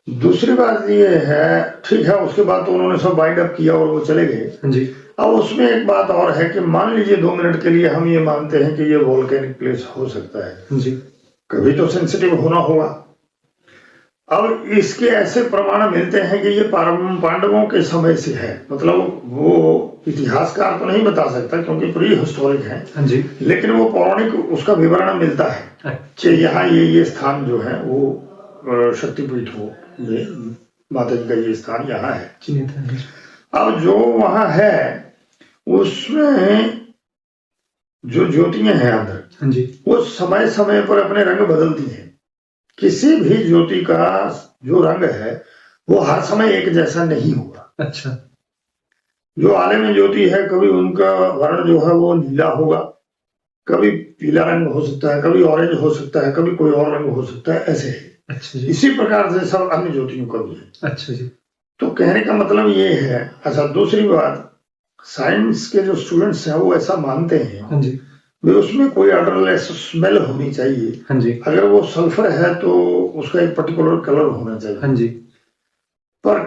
दूसरी बात ये है, ठीक है, उसके बाद तो उन्होंने सब वाइंड अप किया और वो चले गए। हाँ जी। अब उसमें एक बात और है कि मान लीजिए 2 मिनट के लिए हम ये मानते हैं कि ये वोल्केनिक प्लेस हो सकता है। हाँ जी। कभी तो सेंसिटिव होना होगा। अब इसके ऐसे प्रमाण मिलते हैं कि ये पांडवों के समय से है, मतलब वो इतिहासकार तो नहीं बता सकता क्योंकि प्री हिस्टोरिक है। हाँ जी। लेकिन वो पौराणिक उसका विवरण मिलता है कि यहाँ ये स्थान जो है वो शक्तिपीठों में माता जी का ये स्थान यहाँ है। अब जो वहां है उसमें जो ज्योतियां हैं अंदर, हाँ जी, वो समय समय पर अपने रंग बदलती हैं। किसी भी ज्योति का जो रंग है वो हर समय एक जैसा नहीं होगा। अच्छा। जो आले में ज्योति है, कभी उनका वर्ण जो है वो नीला होगा, कभी पीला रंग हो सकता है, कभी ऑरेंज हो सकता है, कभी कोई और रंग हो सकता है, ऐसे है। अच्छा जी। इसी प्रकार से सब अन्य ज्योतियों का भी है। अच्छा जी। तो कहने का मतलब ये है। अच्छा, दूसरी बात, साइंस के जो स्टूडेंट्स हैं वो ऐसा मानते हैं। हाँ जी। वे उसमें कोई अडरलेस स्मेल होनी चाहिए। हाँ जी। अगर वो सल्फर है तो उसका एक पर्टिकुलर कलर होना चाहिए। हाँ जी। पर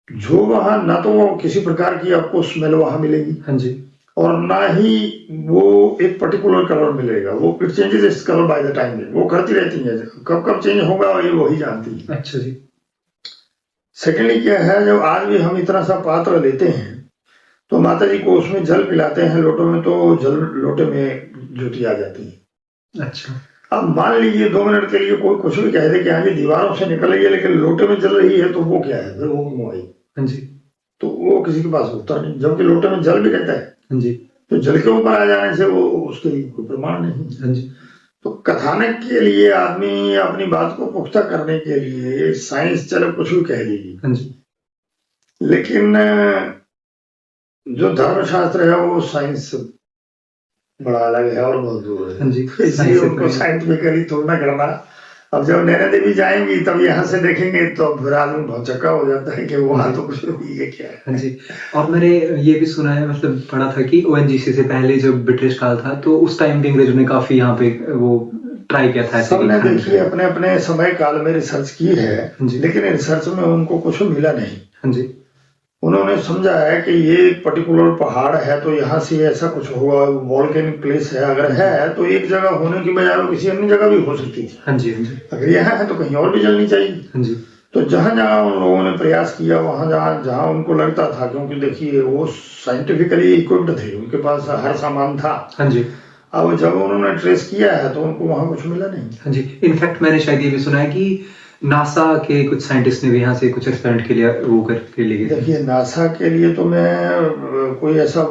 जो वहां ना तो वो किसी प्रकार की आपको स्मेल वहां मिलेगी। हाँ जी। और ना ही वो एक पर्टिकुलर कलर मिलेगा। वो it changes its colour by the time. वो करती रहती है, कब कब चेंज होगा ये वही जानती है। अच्छा जी। सेकेंडली क्या है, जब आज भी हम इतना सा पात्र लेते हैं तो माता जी को उसमें जल पिलाते हैं लोटों में, तो जल लोटे में ज्योति आ जाती है। अच्छा। अब मान लीजिए 2 मिनट के लिए कोई कुछ भी कह दे कि हाँ जी दीवारों से निकल रही है लेकिन लोटे में जल रही है, तो वो क्या है, फिर वो क्यों आई? हाँ जी। तो वो किसी के पास उत्तर नहीं, जबकि लोटे में जल भी रहता है। हाँ जी। तो जल के ऊपर आ जाने से वो उसके लिए कोई प्रमाण नहीं। हाँ जी। तो कथानक के लिए आदमी अपनी बात को पुख्ता करने के लिए साइंस चलो कुछ भी कह देगी। हाँ जी। लेकिन जो धर्मशास्त्र है वो साइंस से बड़ा अलग है और बहुत दूर है। हाँ जी। इसलिए उनको साइंटिफिकली तुलना करना। अब जब नैना देवी जाएंगी तब यहाँ से देखेंगे तो फिर आदमी बहुत चक्का हो जाता है कि वहां तो कुछ भी है क्या है। हाँ जी। और मैंने ये भी सुना है, मतलब पढ़ा था कि ओएनजीसी से पहले जब ब्रिटिश काल था तो उस टाइम भी अंग्रेजों ने काफी यहाँ पे वो ट्राई किया था। सबने देखिए अपने अपने समय काल में रिसर्च की है, लेकिन रिसर्च में उनको कुछ मिला नहीं। हाँ जी। उन्होंने समझा है कि ये एक पर्टिकुलर पहाड़ है तो यहाँ से ऐसा कुछ होगा, वॉल्केनिक प्लेस है। अगर है तो एक जगह होने की बजाय वो किसी अन्य जगह भी हो सकती थी। हाँ जी। हाँ जी। अगर यहाँ है तो कहीं और भी जलनी चाहिए। हाँ जी। तो जहां जहां उन लोगों ने प्रयास किया, वहां जहां जहां उनको लगता था, क्योंकि देखिए वो साइंटिफिकली इक्विप्ड थे, उनके पास हर सामान था। हाँ जी। अब जब उन्होंने ट्रेस किया है तो उनको वहां कुछ मिला नहीं। हाँ जी। इनफैक्ट मैंने शायद ये भी सुना है कि नासा के कुछ साइंटिस्ट ने भी यहाँ से कुछ एक्सपेरिमेंट के लिए वो करके ले गए। देखिए नासा के लिए तो मैं कोई ऐसा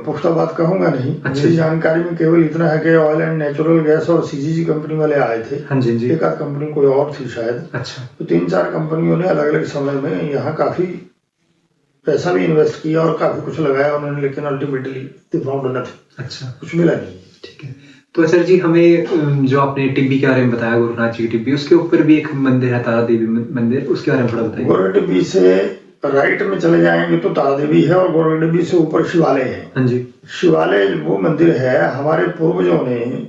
पुख्ता बात कहूंगा नहीं। मेरी जानकारी में केवल इतना है कि ऑयल एंड नेचुरल गैस और सीजीजी कंपनी वाले आए थे। हाँ जी। जी। एक आध कंपनी कोई और थी शायद। अच्छा। तो 3-4 कंपनियों ने अलग अलग समय में यहाँ काफी पैसा भी इन्वेस्ट किया और काफी कुछ लगाया उन्होंने, लेकिन अल्टीमेटली दे फाउंड नथिंग। अच्छा। कुछ मिला नहीं। ठीक है। तो सर जी, हमें जो आपने टिब्बी के बारे में बताया, गुरुनाथ जी की टिब्बी, उसके ऊपर भी एक मंदिर है, तारा देवी मंदिर, उसके बारे में थोड़ा बताइए। गोरख टिब्बी से राइट में चले जाएंगे तो तारा देवी है और गोरख टिब्बी से ऊपर शिवालय है। हाँ जी। शिवालय वो मंदिर है, हमारे पूर्वजों ने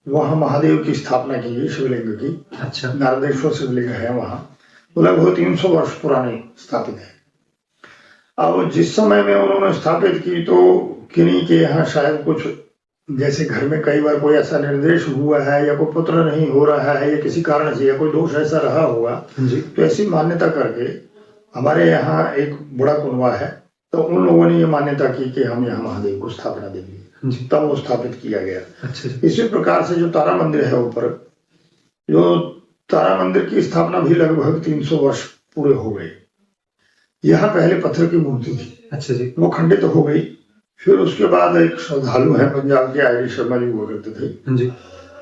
वहां महादेव की स्थापना की है, शिवलिंग की। अच्छा। नारदेश्वर शिवलिंग है वहां, वो लगभग 300 वर्ष पुराने स्थापित है। अब जिस समय में उन्होंने स्थापित की तो किन्हीं के यहाँ शायद कुछ, जैसे घर में कई बार कोई ऐसा निर्देश हुआ है या कोई पुत्र नहीं हो रहा है या किसी कारण से या कोई दोष ऐसा रहा होगा, तो ऐसी मान्यता करके हमारे यहाँ एक बड़ा कुनवा है, तो उन लोगों ने ये मान्यता की कि हम यहाँ महादेव को स्थापना देंगे, तब वो स्थापित किया गया। अच्छा। इसी प्रकार से जो तारा मंदिर है ऊपर, जो तारा मंदिर की स्थापना भी लगभग 300 वर्ष पूरे हो गए। यहाँ पहले पत्थर की मूर्ति थी, अच्छा जी। वो खंडित हो गई। फिर उसके बाद एक श्रद्धालु है पंजाब के, आईडी शर्मा जी हुआ करते थे, जी।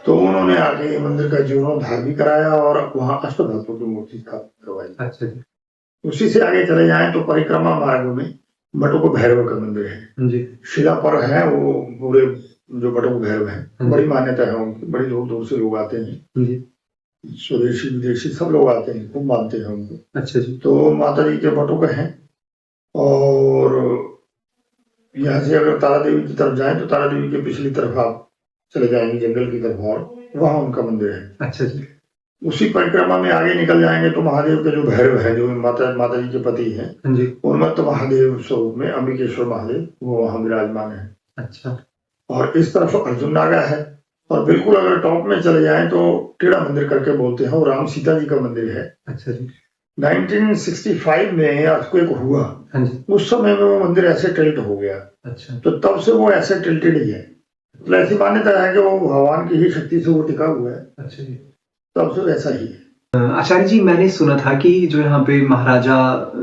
तो उन्होंने आके ये मंदिर का जीर्णोद्धार भी कराया और वहाँ अष्टधातु की मूर्ति स्थापित करवाई। अच्छा जी। उसी से आगे चले जाएं तो परिक्रमा मार्ग में बटुक भैरव का मंदिर है जी। शिला पर है वो पूरे, जो बटुक भैरव है, जी। बड़ी मान्यता है उनकी, बड़ी दूर दूर से लोग आते हैं, जी। स्वदेशी विदेशी सब लोग आते हैं, खूब मानते हैं उनको। अच्छा जी। तो माता जी के बटुक हैं। और यहाँ से अगर तारा देवी की तरफ जाएं तो तारा देवी के पिछली तरफ आप चले जाएंगे जंगल की तरफ, और वहाँ उनका मंदिर है। अच्छा जी। उसी परिक्रमा में आगे निकल जाएंगे तो महादेव के जो भैरव है, जो माता जी के पति हैं, जी। उन्मत्त महादेव स्वरूप में अंबिकेश्वर महादेव, वो वहाँ विराजमान है। अच्छा। और इस तरफ अर्जुन नागा है। और बिल्कुल अगर टॉप में चले जाएं तो टेढ़ा मंदिर करके बोलते हैं, वो राम सीता जी का मंदिर है। अच्छा जी। 1965 में अर्थक्वेक हुआ, हाँ जी। उस समय में वो मंदिर ऐसे टिल्ट हो गया, अच्छा। तो तब से वो ऐसे टिल्टेड ही है। तो ऐसी मान्यता है कि वो भगवान की ही शक्ति से वो टिका हुआ है, अच्छा जी। तब से वैसा ही है। आचार्य जी, मैंने सुना था कि जो यहाँ पे महाराजा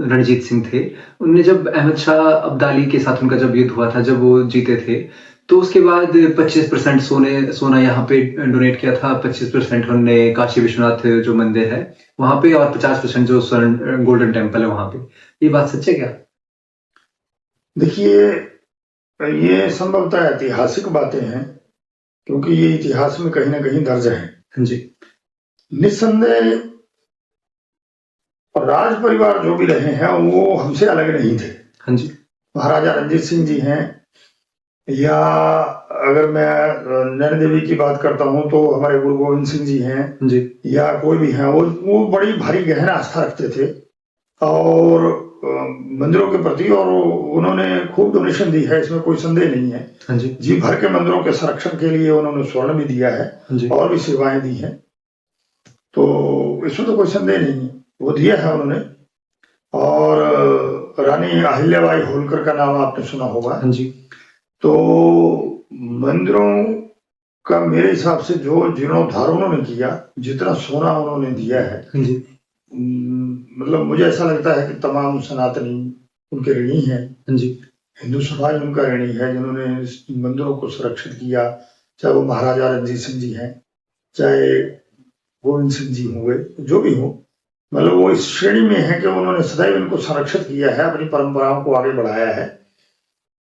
रणजीत सिंह थे, उनने जब अहमद शाह अब्दाली के साथ उनका जब युद्ध हुआ था, जब वो जीते थे, तो उसके बाद 25% सोना यहाँ पे डोनेट किया था, 25% उन्होंने काशी विश्वनाथ जो मंदिर है वहां पे, और 50% जो स्वर्ण गोल्डन टेम्पल है वहां पे। ये बात सच है क्या? देखिए, ये संभवतः ऐतिहासिक बातें हैं, क्योंकि ये इतिहास में कहीं ना कहीं दर्ज है। हाँ जी। निस्संदेह राज परिवार जो भी रहे हैं वो हमसे अलग नहीं थे। हाँ जी। महाराजा रणजीत सिंह जी हैं, या अगर मैं नैना देवी की बात करता हूँ तो हमारे गुरु गोविंद सिंह जी हैं जी। या कोई भी हैं, वो बड़ी भारी गहन आस्था रखते थे और मंदिरों के प्रति, और उन्होंने खूब डोनेशन दी है, इसमें कोई संदेह नहीं है। हाँ जी। जी भर के मंदिरों के संरक्षण के लिए उन्होंने स्वर्ण भी दिया है जी। और भी सेवाएं दी हैं, तो इसमें तो कोई संदेह नहीं है, वो दिया है उन्होंने। और रानी अहिल्याबाई होलकर का नाम आपने सुना होगा। हाँ जी। तो मंदिरों का मेरे हिसाब से जो जीर्णोद्धार उन्होंने किया, जितना सोना उन्होंने दिया है, हाँ जी। मतलब मुझे ऐसा लगता है कि तमाम सनातनी उनके ऋणी हैं। हाँ जी। हिंदू समाज उनका ऋणी है, जिन्होंने मंदिरों को सुरक्षित किया, चाहे वो महाराजा रणजीत सिंह जी हैं, चाहे गोविंद सिंह जी हुए, जो भी हो, मतलब वो इस श्रेणी में है कि उन्होंने सदैव इनको संरक्षित किया है, अपनी परंपराओं को आगे बढ़ाया है,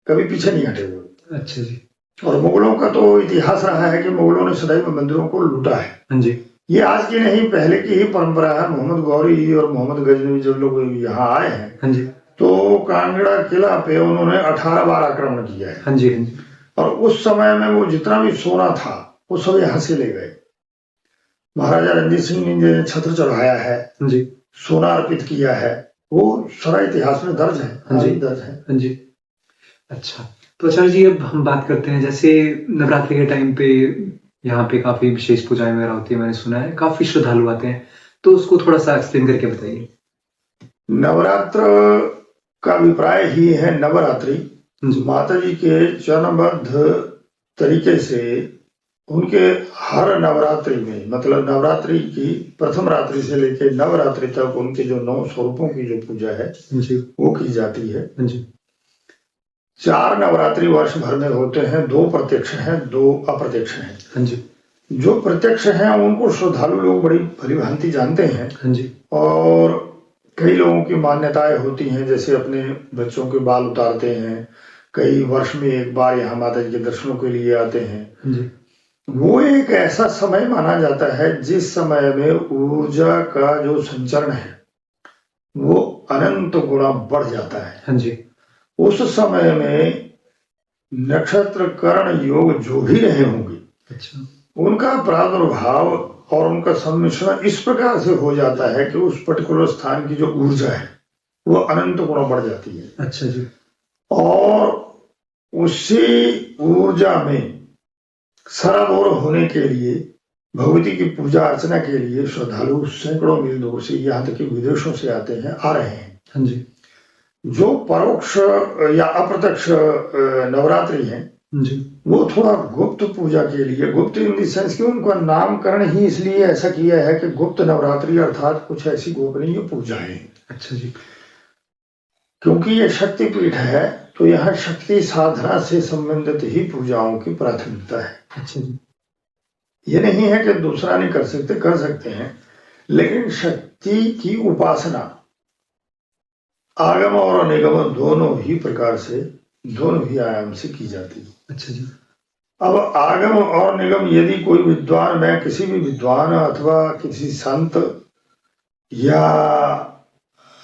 कभी पीछे नहीं हटे हुए। अच्छा जी। और मुगलों का तो इतिहास रहा है कि मुगलों ने सदैव मंदिरों को लूटा है। हाँ जी। ये आज की नहीं, पहले की ही परंपरा है। मोहम्मद गौरी और मोहम्मद गजनवी जब लोग यहाँ आए हैं, हाँ जी। तो कांगड़ा किला पे उन्होंने 18 बार आक्रमण किया है। हाँ जी। हाँ जी। और उस समय में वो जितना भी सोना था वो सब यहाँ से ले गए। महाराजा रणजीत सिंह ने छत्र चढ़ाया है, हाँ जी। सोना अर्पित किया है, वो सारा इतिहास में दर्ज है। हाँ जी। दर्ज है। हाँ जी। अच्छा, तो आचार्य जी, अब हम बात करते हैं, जैसे नवरात्रि के टाइम पे यहाँ पे काफी विशेष पूजाएं वगैरह होती है, मैंने सुना है काफी श्रद्धालु आते हैं, तो उसको थोड़ा सा एक्सप्लेन करके बताइए। नवरात्र का अभिप्राय ही है नवरात्रि। माता जी के चरणबद्ध तरीके से उनके हर नवरात्रि में, मतलब नवरात्रि की प्रथम रात्रि से लेकर नवरात्रि तक उनके जो 9 स्वरूपों की जो पूजा है वो की जाती है। 4 नवरात्रि वर्ष भर में होते हैं, 2 प्रत्यक्ष हैं, 2 अप्रत्यक्ष हैं। जो प्रत्यक्ष हैं उनको श्रद्धालु लोग बड़ी भलीभांति जानते हैं। और कई लोगों की मान्यताएं होती हैं, जैसे अपने बच्चों के बाल उतारते हैं, कई वर्ष में एक बार यहाँ माता जी के दर्शनों के लिए आते हैं। वो एक ऐसा समय माना जाता है जिस समय में ऊर्जा का जो संचरण है वो अनंत गुना बढ़ जाता है। उस समय में नक्षत्र करण योग जो भी रहे होंगे, उनका प्रादुर्भाव और उनका सम्मिश्रण इस प्रकार से हो जाता है कि उस पर्टिकुलर स्थान की जो ऊर्जा है वो अनंत गुना बढ़ जाती है। अच्छा जी। और उसी ऊर्जा में सराबोर होने के लिए, भगवती की पूजा अर्चना के लिए श्रद्धालु सैकड़ों मील दूर से, यहाँ तक कि विदेशों से आते हैं, आ रहे हैं। हाँ जी। जो परोक्ष या अप्रत्यक्ष नवरात्रि हैं वो थोड़ा गुप्त पूजा के लिए, गुप्त इन द सेंस कि उनका नामकरण ही इसलिए ऐसा किया है कि गुप्त नवरात्रि, अर्थात कुछ ऐसी गोपनीय पूजा है। अच्छा जी। क्योंकि ये शक्तिपीठ है तो यहाँ शक्ति साधना से संबंधित ही पूजाओं की प्राथमिकता है। अच्छा जी। ये नहीं है कि दूसरा नहीं कर सकते, कर सकते हैं, लेकिन शक्ति की उपासना आगम और अनिगम दोनों ही प्रकार से, दोनों ही आयाम से की जाती है। अच्छा जी। अब आगम और निगम यदि कोई विद्वान, मैं किसी भी विद्वान अथवा किसी संत या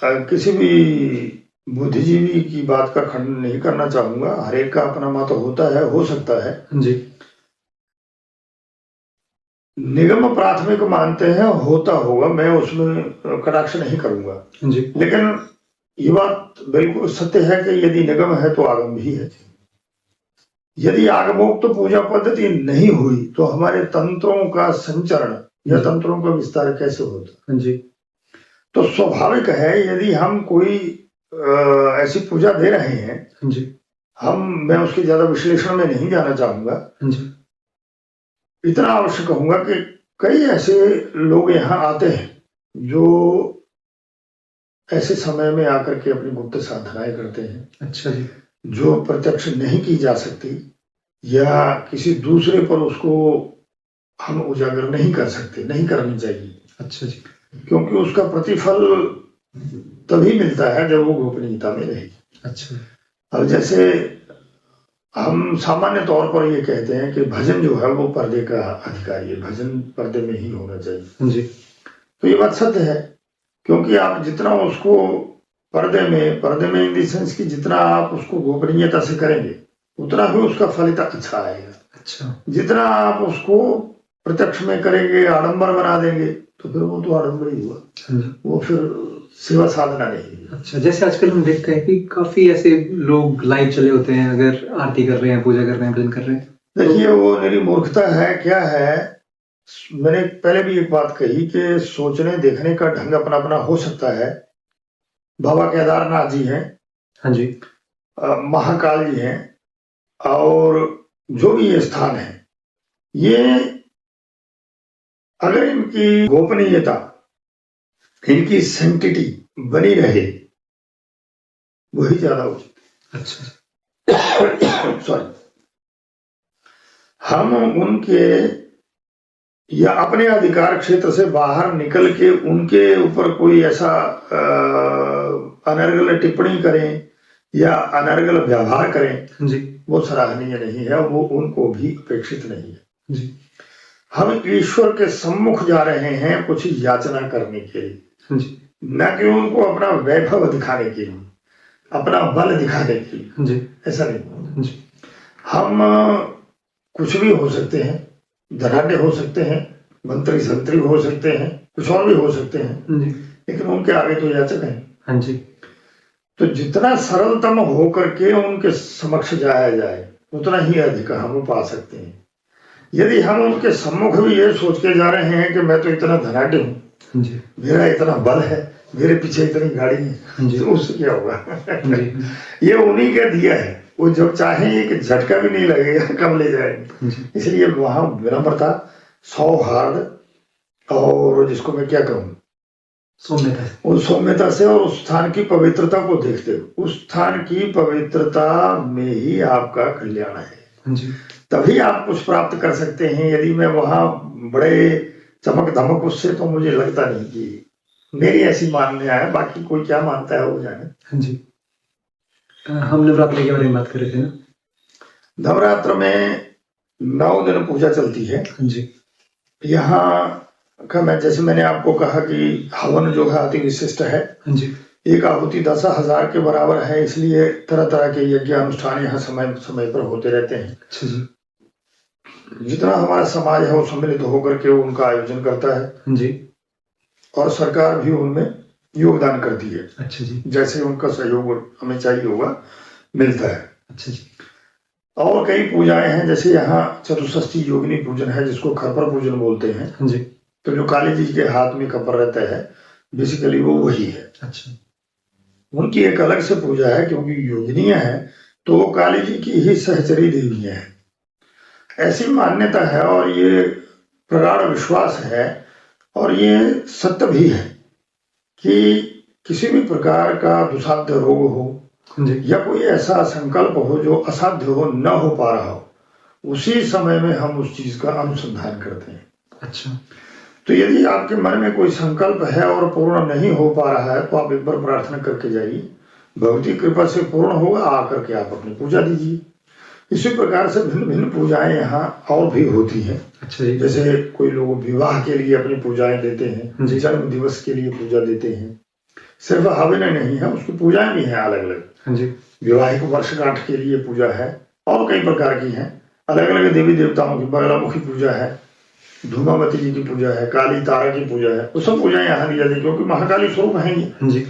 किसी भी बुद्धिजीवी की बात का खंडन नहीं करना चाहूंगा, हर एक का अपना मत होता है, हो सकता है। जी। निगम प्राथमिक मानते हैं, होता होगा, मैं उसमें कटाक्ष नहीं करूंगा, जी। लेकिन ये बात बिल्कुल सत्य है कि यदि निगम है तो आगम भी है। यदि आगमोक्त पूजा पद्धति नहीं हुई तो हमारे तंत्रों का संचरण या तंत्रों का विस्तार कैसे होता? जी। तो स्वाभाविक है, यदि हम कोई ऐसी पूजा दे रहे हैं, जी। मैं उसके ज्यादा विश्लेषण में नहीं जाना चाहूंगा, जी। इतना अवश्य कहूंगा कि कई ऐसे लोग यहाँ आते हैं जो ऐसे समय में आकर के अपनी गुप्त साधनाएं करते हैं। अच्छा जी। जो प्रत्यक्ष नहीं की जा सकती या किसी दूसरे पर उसको हम उजागर नहीं कर सकते, नहीं करनी चाहिए। अच्छा जी। क्योंकि उसका प्रतिफल तभी मिलता है जब वो गोपनीयता में रहेगी। अच्छा। अब जैसे हम सामान्य तौर पर ये कहते हैं कि भजन जो है वो पर्दे का अधिकारी है, भजन पर्दे में ही होना चाहिए। जी। तो ये बात सत्य है, क्योंकि आप जितना उसको पर्दे में इन द सेंस की जितना आप उसको गोपनीयता से करेंगे उतना ही उसका फलित अच्छा आएगा। अच्छा। जितना आप उसको प्रत्यक्ष में करेंगे, आडंबर बना देंगे, तो फिर वो तो आडंबर ही हुआ, वो फिर सेवा साधना नहीं। अच्छा, जैसे आजकल हम देखते हैं कि काफी ऐसे लोग लाइव चले होते हैं, अगर आरती कर रहे हैं, पूजा कर रहे हैं, भजन कर रहे हैं। देखिए वो मेरी मूर्खता है, क्या है, मैंने पहले भी एक बात कही कि सोचने देखने का ढंग अपना अपना हो सकता है। बाबा केदारनाथ जी हैं, हाँ जी, महाकाल जी हैं, और जो भी ये स्थान है, ये अगर इनकी गोपनीयता, इनकी सैंक्टिटी बनी रहे, वही ज्यादा उचित। अच्छा। सॉरी, हम उनके या अपने अधिकार क्षेत्र से बाहर निकल के उनके ऊपर कोई ऐसा अनर्गल टिप्पणी करें या अनर्गल व्यवहार करें जी, वो सराहनीय नहीं है, वो उनको भी अपेक्षित नहीं है। जी, हम ईश्वर के सम्मुख जा रहे हैं कुछ याचना करने के लिए, जी, न कि उनको अपना वैभव दिखाने के लिए, अपना बल दिखाने के लिए, जी, ऐसा नहीं। जी, हम कुछ भी हो सकते हैं, धनाढ्य हो सकते हैं, मंत्री संतरी हो सकते हैं, कुछ और भी हो सकते हैं, जी, लेकिन उनके आगे तो याचक हैं। हाँ जी, तो जितना सरलतम होकर के उनके समक्ष जाया जाए उतना ही अधिक हम पा सकते हैं। यदि हम उनके सम्मुख भी ये सोच के जा रहे हैं कि मैं तो इतना धनाढ्य हूँ, जी, मेरा इतना बल है, मेरे पीछे इतनी गाड़ी है, जी, तो उससे क्या होगा? जी, ये उन्हीं का दिया है, वो जब चाहे एक झटका भी नहीं लगेगा, कब ले जाएंगे। जी, इसलिए वहां विनम्रता, सौहार्द और जिसको मैं क्या कहूँ, सौम्यता, उस सौम्यता से और उस स्थान की पवित्रता को देखते हो, उस स्थान की पवित्रता में ही आपका कल्याण है। जी, तभी आप कुछ प्राप्त कर सकते हैं। यदि मैं वहां बड़े चमक धमक उससे, तो मुझे लगता नहीं कि, मेरी ऐसी मान्यता है, बाकी कोई क्या मानता है वो जाने। हाँ जी। हम नवरात्रि के बारे में बात कर रहे थे ना। नवरात्र में 9 दिन पूजा चलती है। हाँ जी, यहाँ का मैं जैसे मैंने आपको कहा कि हवन जो है अति विशिष्ट है। हाँ जी, एक आहुति 10,000 के बराबर है, इसलिए तरह तरह के यज्ञ अनुष्ठान यहाँ समय समय पर होते रहते हैं। अच्छा जी, जितना हमारा समाज है वो सम्मिलित होकर के उनका आयोजन करता है, हाँ जी, और सरकार भी उनमें योगदान करती है। अच्छा जी, जैसे उनका सहयोग हमें चाहिए होगा मिलता है। अच्छा जी, और कई पूजाएं हैं, जैसे यहाँ चतुष्षष्ठी योगिनी पूजन है, जिसको खपर पूजन बोलते हैं। हाँ जी, तो जो काली जी के हाथ में खपर रहता है, बेसिकली वो वही है। अच्छा, उनकी एक अलग से पूजा है, क्योंकि योगिनियां हैं तो वो काली जी की ही सहचरी देवियां हैं, ऐसी मान्यता है। और ये प्रगाढ़ विश्वास है, और ये सत्य भी है कि किसी भी प्रकार का दुसाध्य रोग हो जी या कोई ऐसा संकल्प हो जो असाध्य हो, न हो पा रहा हो, उसी समय में हम उस चीज का अनुसंधान करते हैं। अच्छा तो यदि आपके मन में कोई संकल्प है और पूर्ण नहीं हो पा रहा है तो आप एक बार प्रार्थना करके जाइए, भगवती कृपा से पूर्ण होगा, आकर के आप अपनी पूजा दीजिए। इसी प्रकार से भिन्न भिन्न पूजाएं यहाँ और भी होती हैं। अच्छा जी जैसे कोई लोग विवाह के लिए अपनी पूजाएं देते हैं, जी। जन्म दिवस के लिए पूजा देते हैं। सिर्फ हवन नहीं है, उसकी पूजाएं भी हैं अलग अलग। हाँ जी विवाहिक वर्षगांठ के लिए पूजा है और कई प्रकार की हैं। अलग अलग देवी देवताओं की बगलामुखी पूजा है, धूमावती जी की पूजा है, काली तारा की पूजा है। वो सब पूजाएं यहाँ दी जाती है क्योंकि महाकाली स्वरूप है ये। हाँ जी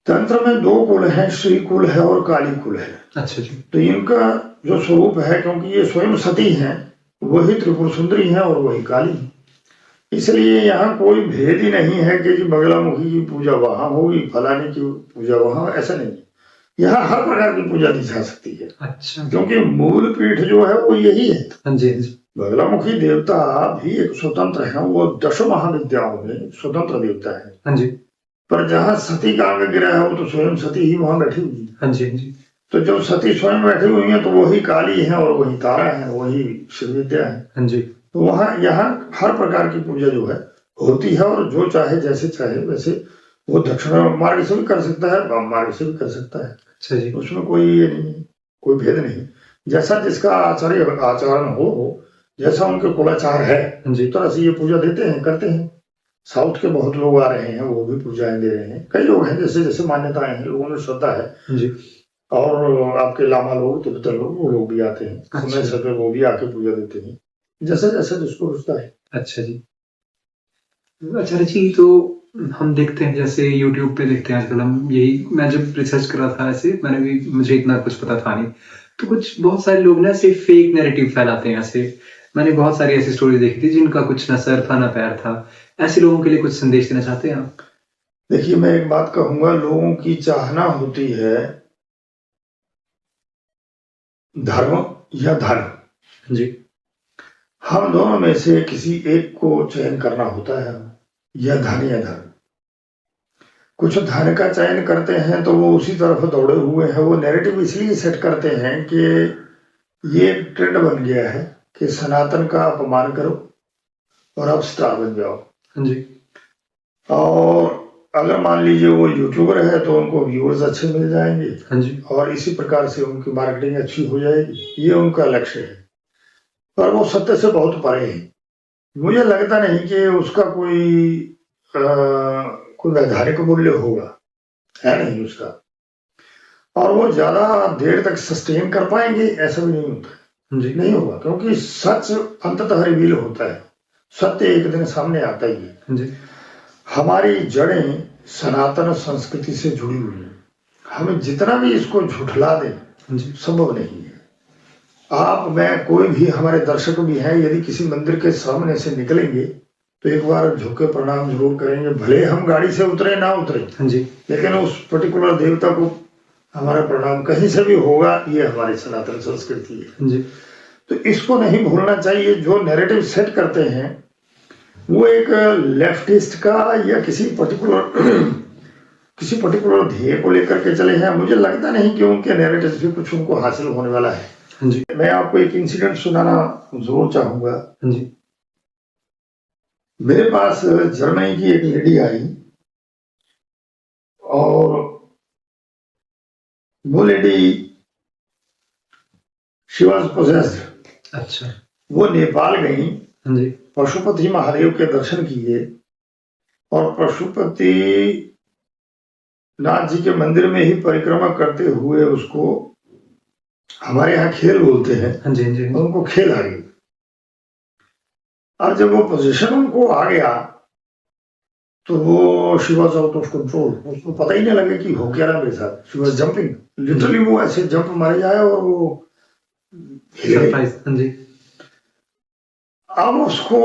तंत्र में 2 कुल है, श्री कुल है और काली कुल है। अच्छा जी तो इनका जो स्वरूप है, क्योंकि ये स्वयं सती हैं, वही त्रिपुर सुंदरी हैं और वही काली हैं, इसलिए यहाँ कोई भेद ही नहीं है कि जी बगलामुखी की पूजा वहां होगी, फलाने की पूजा वहां, ऐसा नहीं। यहाँ हर प्रकार की पूजा दी जा सकती है अच्छा क्योंकि मूल पीठ जो है वो यही है। हाँ जी हाँ जी बगलामुखी देवता भी एक स्वतंत्र है, वो 10 महाविद्याओं में स्वतंत्र देवता है। हाँ जी पर जहाँ सती का अंग गिरा है वो तो स्वयं सती ही वहां बैठी हुई है। हाँ जी हाँ जी तो जब सती स्वयं बैठी हुई है तो वही काली है और वही तारा है, वही शिव विद्या है। हाँ जी तो वहाँ यहाँ हर प्रकार की पूजा जो है होती है और जो चाहे जैसे चाहे वैसे वो दक्षिण मार्ग से भी कर सकता है, वाम मार्ग से भी कर सकता है। अच्छा जी उसमें कोई ये नहीं, कोई भेद नहीं। जैसा जिसका आचरण हो, जैसा उनके कुलाचार है, हाँ जी इस तरह से ये पूजा देते हैं, करते हैं। साउथ के बहुत लोग आ रहे हैं, वो भी पूजाएं दे रहे हैं। कई लोग हैं, जैसे जैसे मान्यताएं हैं, लोगों में श्रद्धा है। हाँ जी और आपके लामा लोग, तिब्बतन लोग, वो लोग भी आते हैं अच्छा। समय समय वो भी आके पूजा देते हैं, जैसे जैसे जिसको रुचता है। अच्छा जी अच्छा जी। तो हम देखते हैं जैसे YouTube पे देखते हैं आजकल हम, यही मैं जब रिसर्च कर रहा था ऐसे, मैंने भी, मुझे इतना कुछ पता था नहीं, तो कुछ बहुत सारे लोग ना ऐसे फेक नैरेटिव फैलाते हैं ऐसे। मैंने बहुत सारी ऐसी स्टोरी देखी थी जिनका कुछ ना सर था ना पैर था। ऐसे लोगों के लिए कुछ संदेश देना चाहते हैं आप? देखिए, मैं एक बात कहूंगा, लोगों की चाहना होती है धर्म या धर्म। जी हम दोनों में से किसी एक को चयन करना होता है, या धन या धर्म। कुछ धन का चयन करते हैं तो वो उसी तरफ दौड़े हुए हैं। वो नैरेटिव इसलिए सेट करते हैं कि ये ट्रेंड बन गया है कि सनातन का अपमान करो और आप स्टार बन जाओ। हाँ जी और अगर मान लीजिए वो यूट्यूबर है तो उनको व्यूअर्स अच्छे मिल जाएंगे हाँ जी और इसी प्रकार से उनकी मार्केटिंग अच्छी हो जाएगी, ये उनका लक्ष्य है। पर वो सत्य से बहुत परे है। मुझे लगता नहीं कि उसका कोई वैधानिक मूल्य होगा, है नहीं उसका। और वो ज्यादा देर तक सस्टेन कर पाएंगे, ऐसा भी नहीं होता, हाँ जी नहीं होगा। क्योंकि सच अंततः रिवील होता है, सत्य एक दिन सामने आता ही है। हाँ जी हमारी जड़ें सनातन संस्कृति से जुड़ी हुई हैं। हमें जितना भी इसको झुठला दें, हाँ जी संभव नहीं है। आप, मैं, कोई भी, हमारे दर्शक भी हैं, यदि किसी मंदिर के सामने से निकलेंगे तो एक बार झुक के प्रणाम जरूर करेंगे, भले हम गाड़ी से उतरे ना उतरे, हाँ जी लेकिन उस पर्टिकुलर देवता को हमारा प्रणाम कहीं से भी होगा। ये हमारी सनातन संस्कृति है। हाँ जी तो इसको नहीं भूलना चाहिए। जो नैरेटिव सेट करते हैं वो एक लेफ्टिस्ट का या किसी पर्टिकुलर ध्येय को लेकर के चले हैं। मुझे लगता नहीं कि उनके नैरेटिव से कुछ उनको हासिल होने वाला है। हाँ जी मैं आपको एक इंसिडेंट सुनाना जरूर चाहूंगा। हाँ जी मेरे पास जर्मनी की एक लेडी आई और वो लेडी शी वाज पोजेस्ड। अच्छा वो नेपाल गई, हाँ जी पशुपति महादेव के दर्शन किए और पशुपति नाथ जी के मंदिर में ही परिक्रमा करते हुए उसको, हमारे यहाँ खेल बोलते हैं, हाँ जी हाँ जी उनको खेल आ गई। और जब वो पोजीशन उनको आ गया तो वो she was out of control. उसको पता ही नहीं लगा कि हो क्या रहा मेरे साथ। शी वाज जंपिंग, लिटरली वो ऐसे जंप मारे जाए और वो हिल गई। सरप्राइज। हाँ जी अब उसको,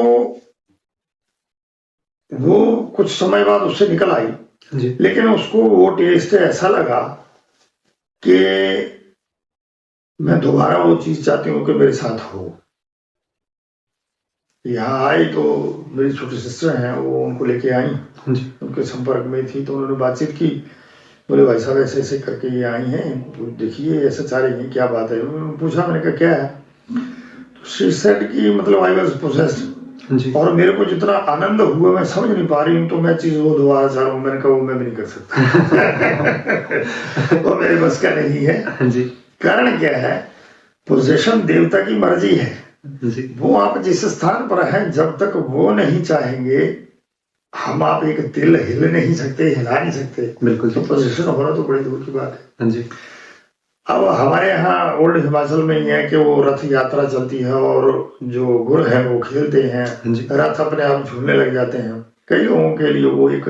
वो कुछ समय बाद उससे निकल आई, हाँ जी लेकिन उसको वो टेस्ट ऐसा लगा कि मैं दोबारा वो चीज चाहती हूँ कि मेरे साथ हो। यहाँ आई तो मेरी छोटी सिस्टर हैं, वो उनको लेके आई, जी उनके संपर्क में थी, तो उन्होंने बातचीत की। बोले भाई साहब ऐसे ऐसे करके ये आई हैं, तो देखिए ऐसा चाह रही हैं, क्या बात है? उन्होंने पूछा, मैंने कहा क्या है? तो शी सेड कि मतलब आई वाज पोसेस्ड। जी और मेरे को जितना आनंद हुआ मैं समझ नहीं पा रही हूँ, तो मैं चीज वो दोबारा चाह रहा हूँ। मैंने कहा वो मैं भी नहीं कर सकता। वो मेरे बस का नहीं है। जी कारण क्या है? पोजेशन देवता की मर्जी है। जी वो आप जिस स्थान पर हैं, जब तक वो नहीं चाहेंगे, हम आप एक तिल हिल नहीं सकते, हिला नहीं सकते। बिल्कुल तो पोजीशन होना तो बड़ी दूर की बात है। हाँ जी अब हमारे यहाँ ओल्ड हिमाचल में ही है कि वो रथ यात्रा चलती है और जो गुर है वो खेलते हैं, हाँ जी रथ अपने आप झूलने लग जाते हैं। कई लोगों के लिए वो एक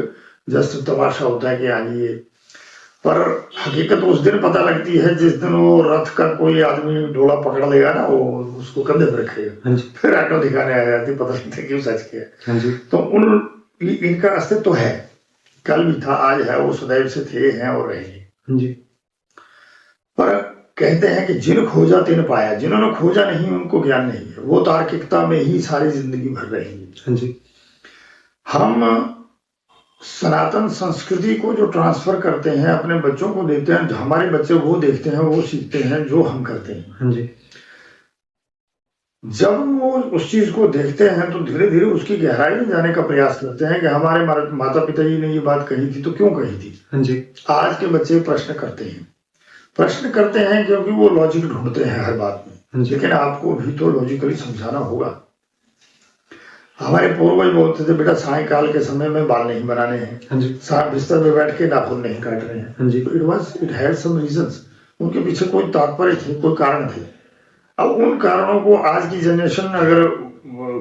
जस्ट तमाशा होता है कि हाँ जी ये, पर हकीकत उस दिन पता लगती है जिस दिन वो रथ का कोई आदमी डोला पकड़ लेगा ना, वो उसको कंधे पर रखेगा, हाँ जी फिर ऑटो दिखाने आ जाती, पता लगता है कि वो सच के है। हाँ जी तो इनका अस्तित्व तो है, कल भी था, आज है, वो सदैव से थे, हैं और रहेंगे। हाँ जी पर कहते हैं कि जिन खोजा तिन पाया, जिन्होंने खोजा नहीं उनको ज्ञान नहीं है, वो तार्किकता में ही सारी जिंदगी भर रहेंगे। हाँ जी हम सनातन संस्कृति को जो ट्रांसफर करते हैं, अपने बच्चों को देते हैं, हमारे बच्चे वो देखते हैं, वो सीखते हैं जो हम करते हैं। हाँ जी जब वो उस चीज को देखते हैं तो धीरे धीरे उसकी गहराई में जाने का प्रयास करते हैं कि हमारे माता पिता जी ने ये बात कही थी तो क्यों कही थी। हाँ जी आज के बच्चे प्रश्न करते हैं, प्रश्न करते हैं क्योंकि वो लॉजिक ढूंढते हैं हर बात में, हाँ जी लेकिन आपको भी तो लॉजिकली समझाना होगा। हमारे पूर्वज बोलते थे बेटा सायकाल के समय में बाल नहीं बनाने हैं, हाँ जी बिस्तर में बैठ के नाखून नहीं काट रहे हैं। हाँ जी इट हैड सम रीजंस, उनके पीछे कोई तात्पर्य थे, कोई कारण थे। अब उन कारणों को आज की जनरेशन अगर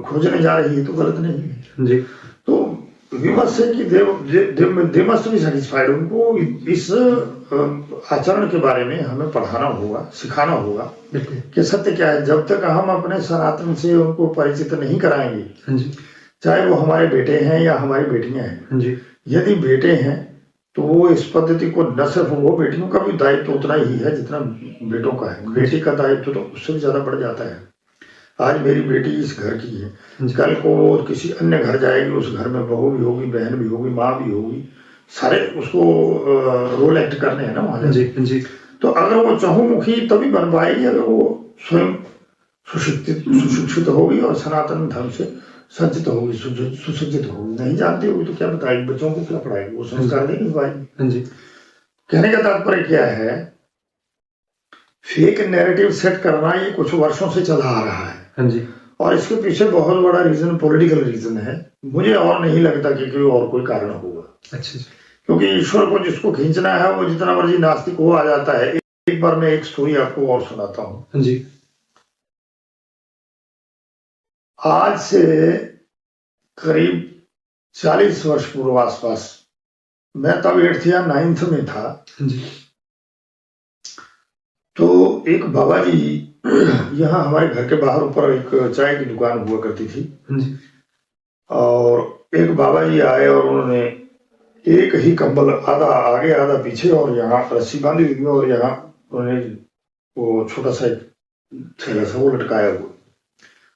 खोजने जा रही है तो गलत नहीं है। हाँ जी तो वी मस्ट से कि दे मस्ट बी सेटिस्फाइड। उनको इस आचरण के बारे में हमें पढ़ाना होगा, सिखाना होगा बिल्कुल कि सत्य क्या है। जब तक हम अपने सनातन से उनको परिचित नहीं कराएंगे, हाँ जी चाहे वो हमारे बेटे हैं या हमारी बेटियां हैं, हाँ जी यदि बेटे हैं तो वो इस पद्धति को, न सिर्फ वो, बेटियों का भी दायित्व उतना ही है जितना बेटों का है। बेटी का दायित्व तो उससे भी ज्यादा बढ़ जाता है। आज मेरी बेटी इस घर की है, कल को वो किसी अन्य घर जाएगी, उस घर में बहू भी होगी, बहन भी होगी, माँ भी होगी, सारे उसको रोल एक्ट करने हैं ना हाँ वहां। जी हाँ जी तो अगर वो चहुमुखी तभी बन पाएगी अगर वो स्वयं सुशिक्षित होगी और सनातन धर्म से सज्जित होगी, सुसज्जित होगी। नहीं जानती होगी तो क्या बताएगी, बच्चों को क्या पढ़ाएगी, वो संस्कार दे नहीं पाएगी। हाँ जी कहने का तात्पर्य क्या है, फेक नैरेटिव सेट करना ये कुछ वर्षों से चला आ रहा है, हाँ जी और इसके पीछे बहुत बड़ा रीजन पॉलिटिकल रीजन है। मुझे और नहीं लगता कि कोई और कोई कारण होगा, अच्छा जी क्योंकि ईश्वर को जिसको खींचना है वो जितना मर्जी नास्तिक हो आ जाता है। एक बार मैं एक स्टोरी आपको और सुनाता हूँ। हाँ जी आज से करीब 40 वर्ष पूर्व आसपास, मैं तब 8th या 9th में था, हाँ जी तो एक बाबा जी यहाँ हमारे घर के बाहर ऊपर एक चाय की दुकान हुआ करती थी, हाँ जी और एक बाबा जी आए और उन्होंने एक ही कंबल, आधा आगे आधा पीछे, और यहाँ रस्सी बांधी हुई और यहाँ उन्होंने वो छोटा सा एक थैला सा वो लटकाया हुआ।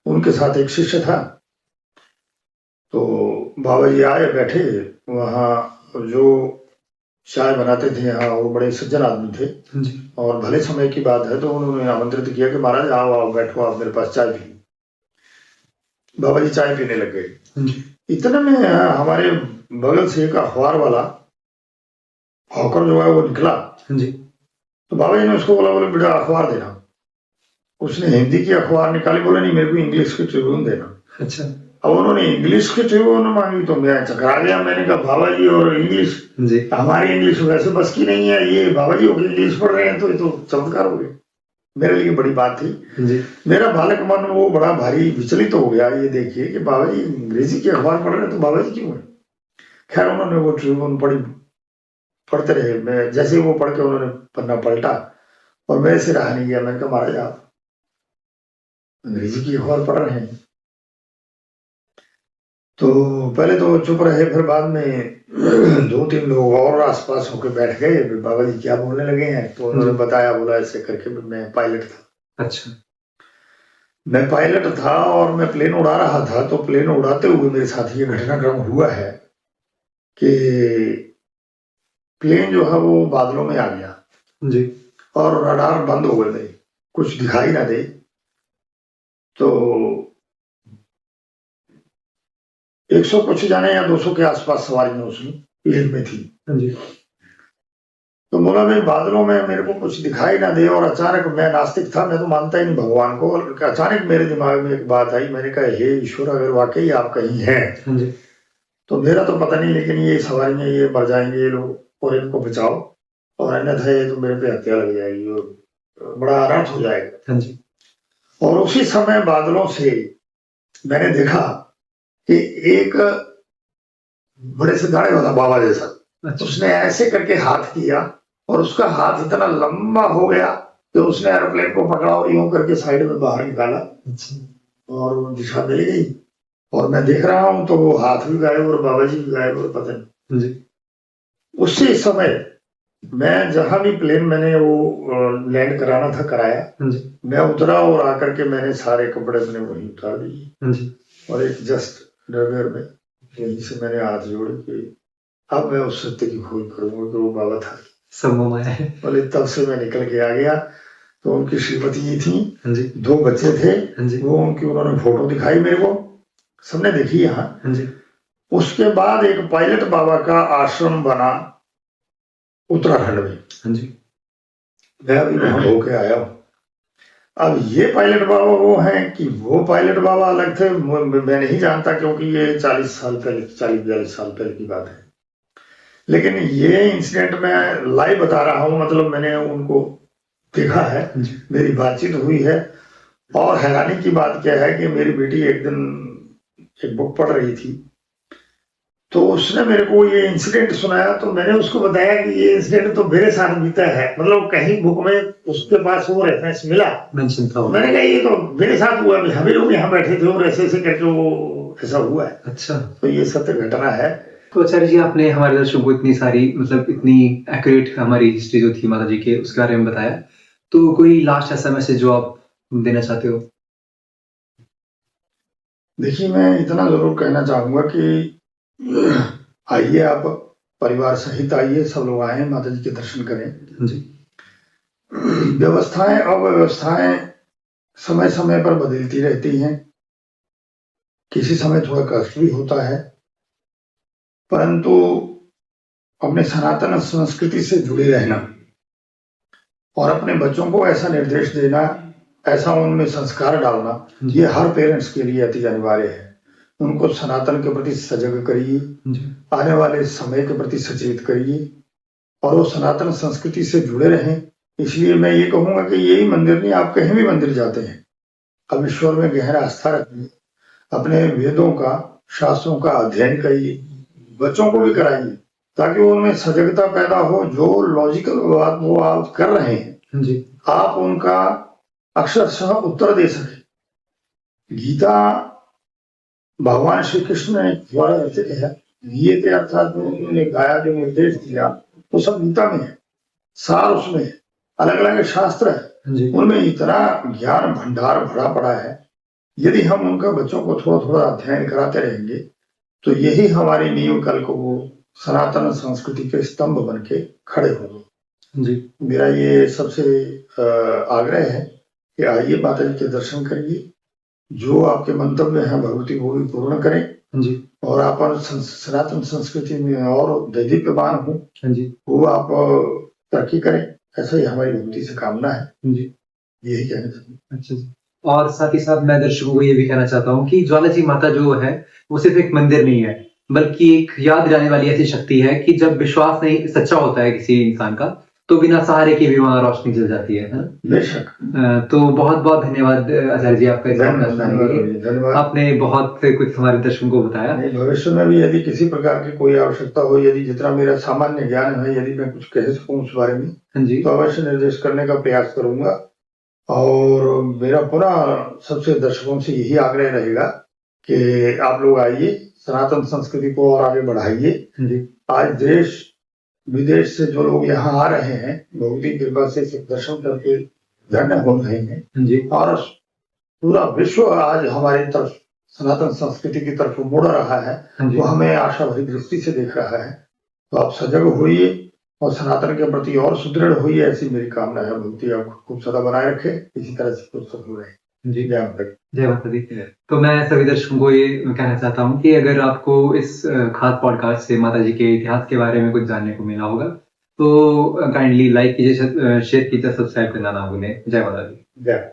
उनके साथ एक शिष्य था। तो बाबा जी आए, बैठे वहाँ, जो चाय बनाते थे यहाँ, वो बड़े सज्जन आदमी थे हाँ जी और भले समय की बात है, तो उन्होंने आमंत्रित किया कि महाराज आओ आओ बैठो, आप मेरे पास चाय पी। बाबा जी चाय पीने लग गए। हाँ जी इतने में हमारे बगल से एक अखबार वाला हॉकर जो है वो निकला। हाँ जी तो बाबा जी ने उसको बोला, बोले बेटा अखबार देना। उसने हिंदी की अखबार निकाली, बोले नहीं मेरे को इंग्लिश की ट्रिब्यून देना। अच्छा अब उन्होंने इंग्लिश की ट्रिब्यून मांगी तो मैं चकरा गया। मैंने कहा बाबा जी और इंग्लिश, हाँ जी हमारी इंग्लिश वैसे बस की नहीं है, ये बाबा जी इंग्लिश पढ़ रहे हैं, तो ये तो चमत्कार हो गए। मेरे लिए बड़ी बात थी। हाँ जी मेरा बालक मन वो बड़ा भारी विचलित हो गया, ये देखिए कि बाबा जी अंग्रेजी की अखबार पढ़ रहे हैं तो बाबा जी क्यों है। खैर उन्होंने वो ट्रिब्यून पढ़ते रहे। मैं जैसे वो पढ़ के उन्होंने पन्ना पलटा और मेरे से रहा नहीं गया। मैंने कहा महाराज आप अंग्रेजी की अखबार पढ़ रहे हैं। तो पहले तो चुप रहे, फिर बाद में 2-3 लोग और आसपास होकर बैठ गए। बाबा जी क्या बोलने लगे हैं, तो उन्होंने बताया, बोला ऐसे करके मैं पायलट था। अच्छा मैं पायलट था और मैं प्लेन उड़ा रहा था, तो प्लेन उड़ाते हुए मेरे साथ ये घटनाक्रम हुआ है कि प्लेन जो है वो बादलों में आ गया जी। और रडार बंद हो गए, कुछ दिखाई ना दे। तो 100 कुछ जाने या 200 के आसपास सवारियां उसमें प्लेन में थी। जी। तो बोला भाई बादलों में मेरे को कुछ दिखाई ना दे, और अचानक, मैं नास्तिक था, मैं तो मानता ही नहीं भगवान को, और अचानक मेरे दिमाग में एक बात आई। मैंने कहा हे ईश्वर, अगर वाकई आप कहीं हैं जी। तो मेरा तो पता नहीं, लेकिन ये सवारियां ये मर जाएंगे ये लोग, और इनको बचाओ, और अन्यथा ये तो मेरे पे हत्या लग जाएगी और बड़ा अनर्थ हो जाएगा। जी। और उसी समय बादलों से मैंने देखा कि एक बड़े से दाढ़े वाला बाबा जैसा, अच्छा। उसने ऐसे करके हाथ किया, और उसका हाथ इतना लंबा हो गया कि उसने एरोप्लेन को पकड़ा और यूं करके साइड में बाहर निकाला, अच्छा। और वो दिशा मिल गई। और मैं देख रहा हूं तो वो हाथ भी गायब और बाबा जी भी गायब, और पता नहीं। जी। उसी समय मैं जहां भी प्लेन मैंने वो लैंड कराना था कराया, जी। मैं उतरा और आकर के मैंने सारे कपड़े अपने वहीं उतार दिए, जी। और एक जस्ट ड्राइवर में यहीं से मैंने हाथ जोड़ के अब मैं उस सत्य की खोज करूंगा कि वो बाबा था। सब माया है। बोले तब से मैं निकल के आ गया। तो उनकी श्रीमती जी थी, जी। 2 बच्चे थे, जी। वो उनकी उन्होंने फोटो दिखाई मेरे को, सबने देखी यहाँ। जी। उसके बाद एक पायलट बाबा का आश्रम बना उत्तराखंड में। जी। मैं अभी वहां होके आया हूँ। अब ये पायलट बाबा वो हैं कि वो पायलट बाबा अलग थे, मैं नहीं जानता, क्योंकि ये 40 साल पहले, 40-42 साल पहले की बात है। लेकिन ये इंसिडेंट मैं लाइव बता रहा हूँ, मतलब मैंने उनको देखा है, मेरी बातचीत हुई है। और हैरानी की बात क्या है कि मेरी बेटी एक दिन एक बुक पढ़ रही थी, तो उसने मेरे को ये इंसिडेंट सुनाया, तो मैंने उसको बताया कि ये इंसिडेंट तो मेरे साथ बीता है, मतलब कहीं बुक में उसके पास वो रेफरेंस मिला, मेंशन था। मैंने कहा ये तो मेरे साथ हुआ, हम लोग यहाँ बैठे थे और ऐसे ऐसे करके वो ऐसा हुआ है। अच्छा। तो ये सत्य घटना है। तो आचार्य जी, आपने हमारे दर्शकों को इतनी सारी, मतलब इतनी एक्यूरेट हमारी हिस्ट्री जो थी माता जी के, उसके बारे में बताया। तो कोई लास्ट ऐसा मैसेज जो आप देना चाहते हो? देखिए, मैं इतना जरूर कहना चाहूंगा कि आइए, आप परिवार सहित आइए, सब लोग आए, माता जी के दर्शन करें। जी। व्यवस्थाएं अव्यवस्थाएं समय समय पर बदलती रहती हैं, किसी समय थोड़ा कष्ट भी होता है, परंतु अपने सनातन संस्कृति से जुड़े रहना और अपने बच्चों को ऐसा निर्देश देना, ऐसा उनमें संस्कार डालना, ये हर पेरेंट्स के लिए अति अनिवार्य है। उनको सनातन के प्रति सजग करिए, आने वाले समय के प्रति सचेत करिए, और वो सनातन संस्कृति से जुड़े रहें। इसलिए मैं ये कहूंगा कि यही मंदिर नहीं, आप कहीं भी मंदिर जाते हैं, अब ईश्वर में गहरा आस्था रखिए, अपने वेदों का, शास्त्रों का अध्ययन करिए, बच्चों को भी कराइए, ताकि उनमें सजगता पैदा हो। जो लॉजिकल बात वो आप कर रहे हैं जी। आप उनका अक्षरशः उत्तर दे सके। गीता भगवान श्री कृष्ण ने द्वारा ऐसे कहा, गीते अर्थात जो उन्होंने गाया, जो निर्देश दिया, वो सब गीता में है, सार उसमें है, अलग अलग शास्त्र है, उनमें इतना ज्ञान भंडार भरा पड़ा है। यदि हम उनका बच्चों को थोड़ा थोड़ा अध्ययन कराते रहेंगे तो यही हमारी नींव कल को वो सनातन संस्कृति के स्तंभ बन के खड़े होंगे। जी, मेरा ये सबसे आग्रह है कि आइए, माता जी के दर्शन करिए, जो आपके मंतव्य हैं भगवती वो भी पूर्ण करें जी, और आप सनातन संस्कृति में और दैदीप्यमान हो जी, वो आप तरक्की करें, ऐसा ही हमारी भक्ति से कामना है जी, यही कहना चाहूँगा। अच्छा जी। और साथ ही साथ मैं दर्शकों को ये भी कहना चाहता हूँ कि ज्वाला जी माता जो है वो सिर्फ एक मंदिर नहीं है, बल्कि एक याद दिलाने वाली ऐसी शक्ति है कि जब विश्वास नहीं सच्चा होता है किसी इंसान का, तो बिना सहारे की भी वहां रोशनी जल जाती है। बेशक। तो बहुत बहुत धन्यवाद आचार्य जी आपका, धन्यवाद। आपने बहुत कुछ हमारे दर्शकों को बताया। भविष्य में भी यदि किसी प्रकार की कोई आवश्यकता हो, यदि जितना मेरा सामान्य ज्ञान है, यदि मैं कुछ कह सकूं उस बारे में, तो अवश्य निर्देश करने का प्रयास करूंगा। और मेरा पुनः सबसे दर्शकों से यही आग्रह रहेगा कि आप लोग आइए, सनातन संस्कृति को और आगे बढ़ाइए। आज देश विदेश से जो लोग यहाँ आ रहे हैं, भगवती कृपा से दर्शन करके धन्य हो रहे हैं जी, और पूरा विश्व आज हमारी तरफ सनातन संस्कृति की तरफ मुड़ रहा है, वो हमें आशा भरी दृष्टि से देख रहा है। तो आप सजग होइए और सनातन के प्रति और सुदृढ़ होइए, ऐसी मेरी कामना है। भक्ति आप खूब सदा बनाए रखे, इसी तरह से प्रोत्साहित हो रहे। जी जय माता दी। जय माता दी। तो मैं सभी दर्शकों को ये कहना चाहता हूँ कि अगर आपको इस खास पॉडकास्ट से माता जी के इतिहास के बारे में कुछ जानने को मिला होगा तो काइंडली लाइक कीजिए, शेयर कीजिए, सब्सक्राइब करना ना भूलें। जय माता दी। जय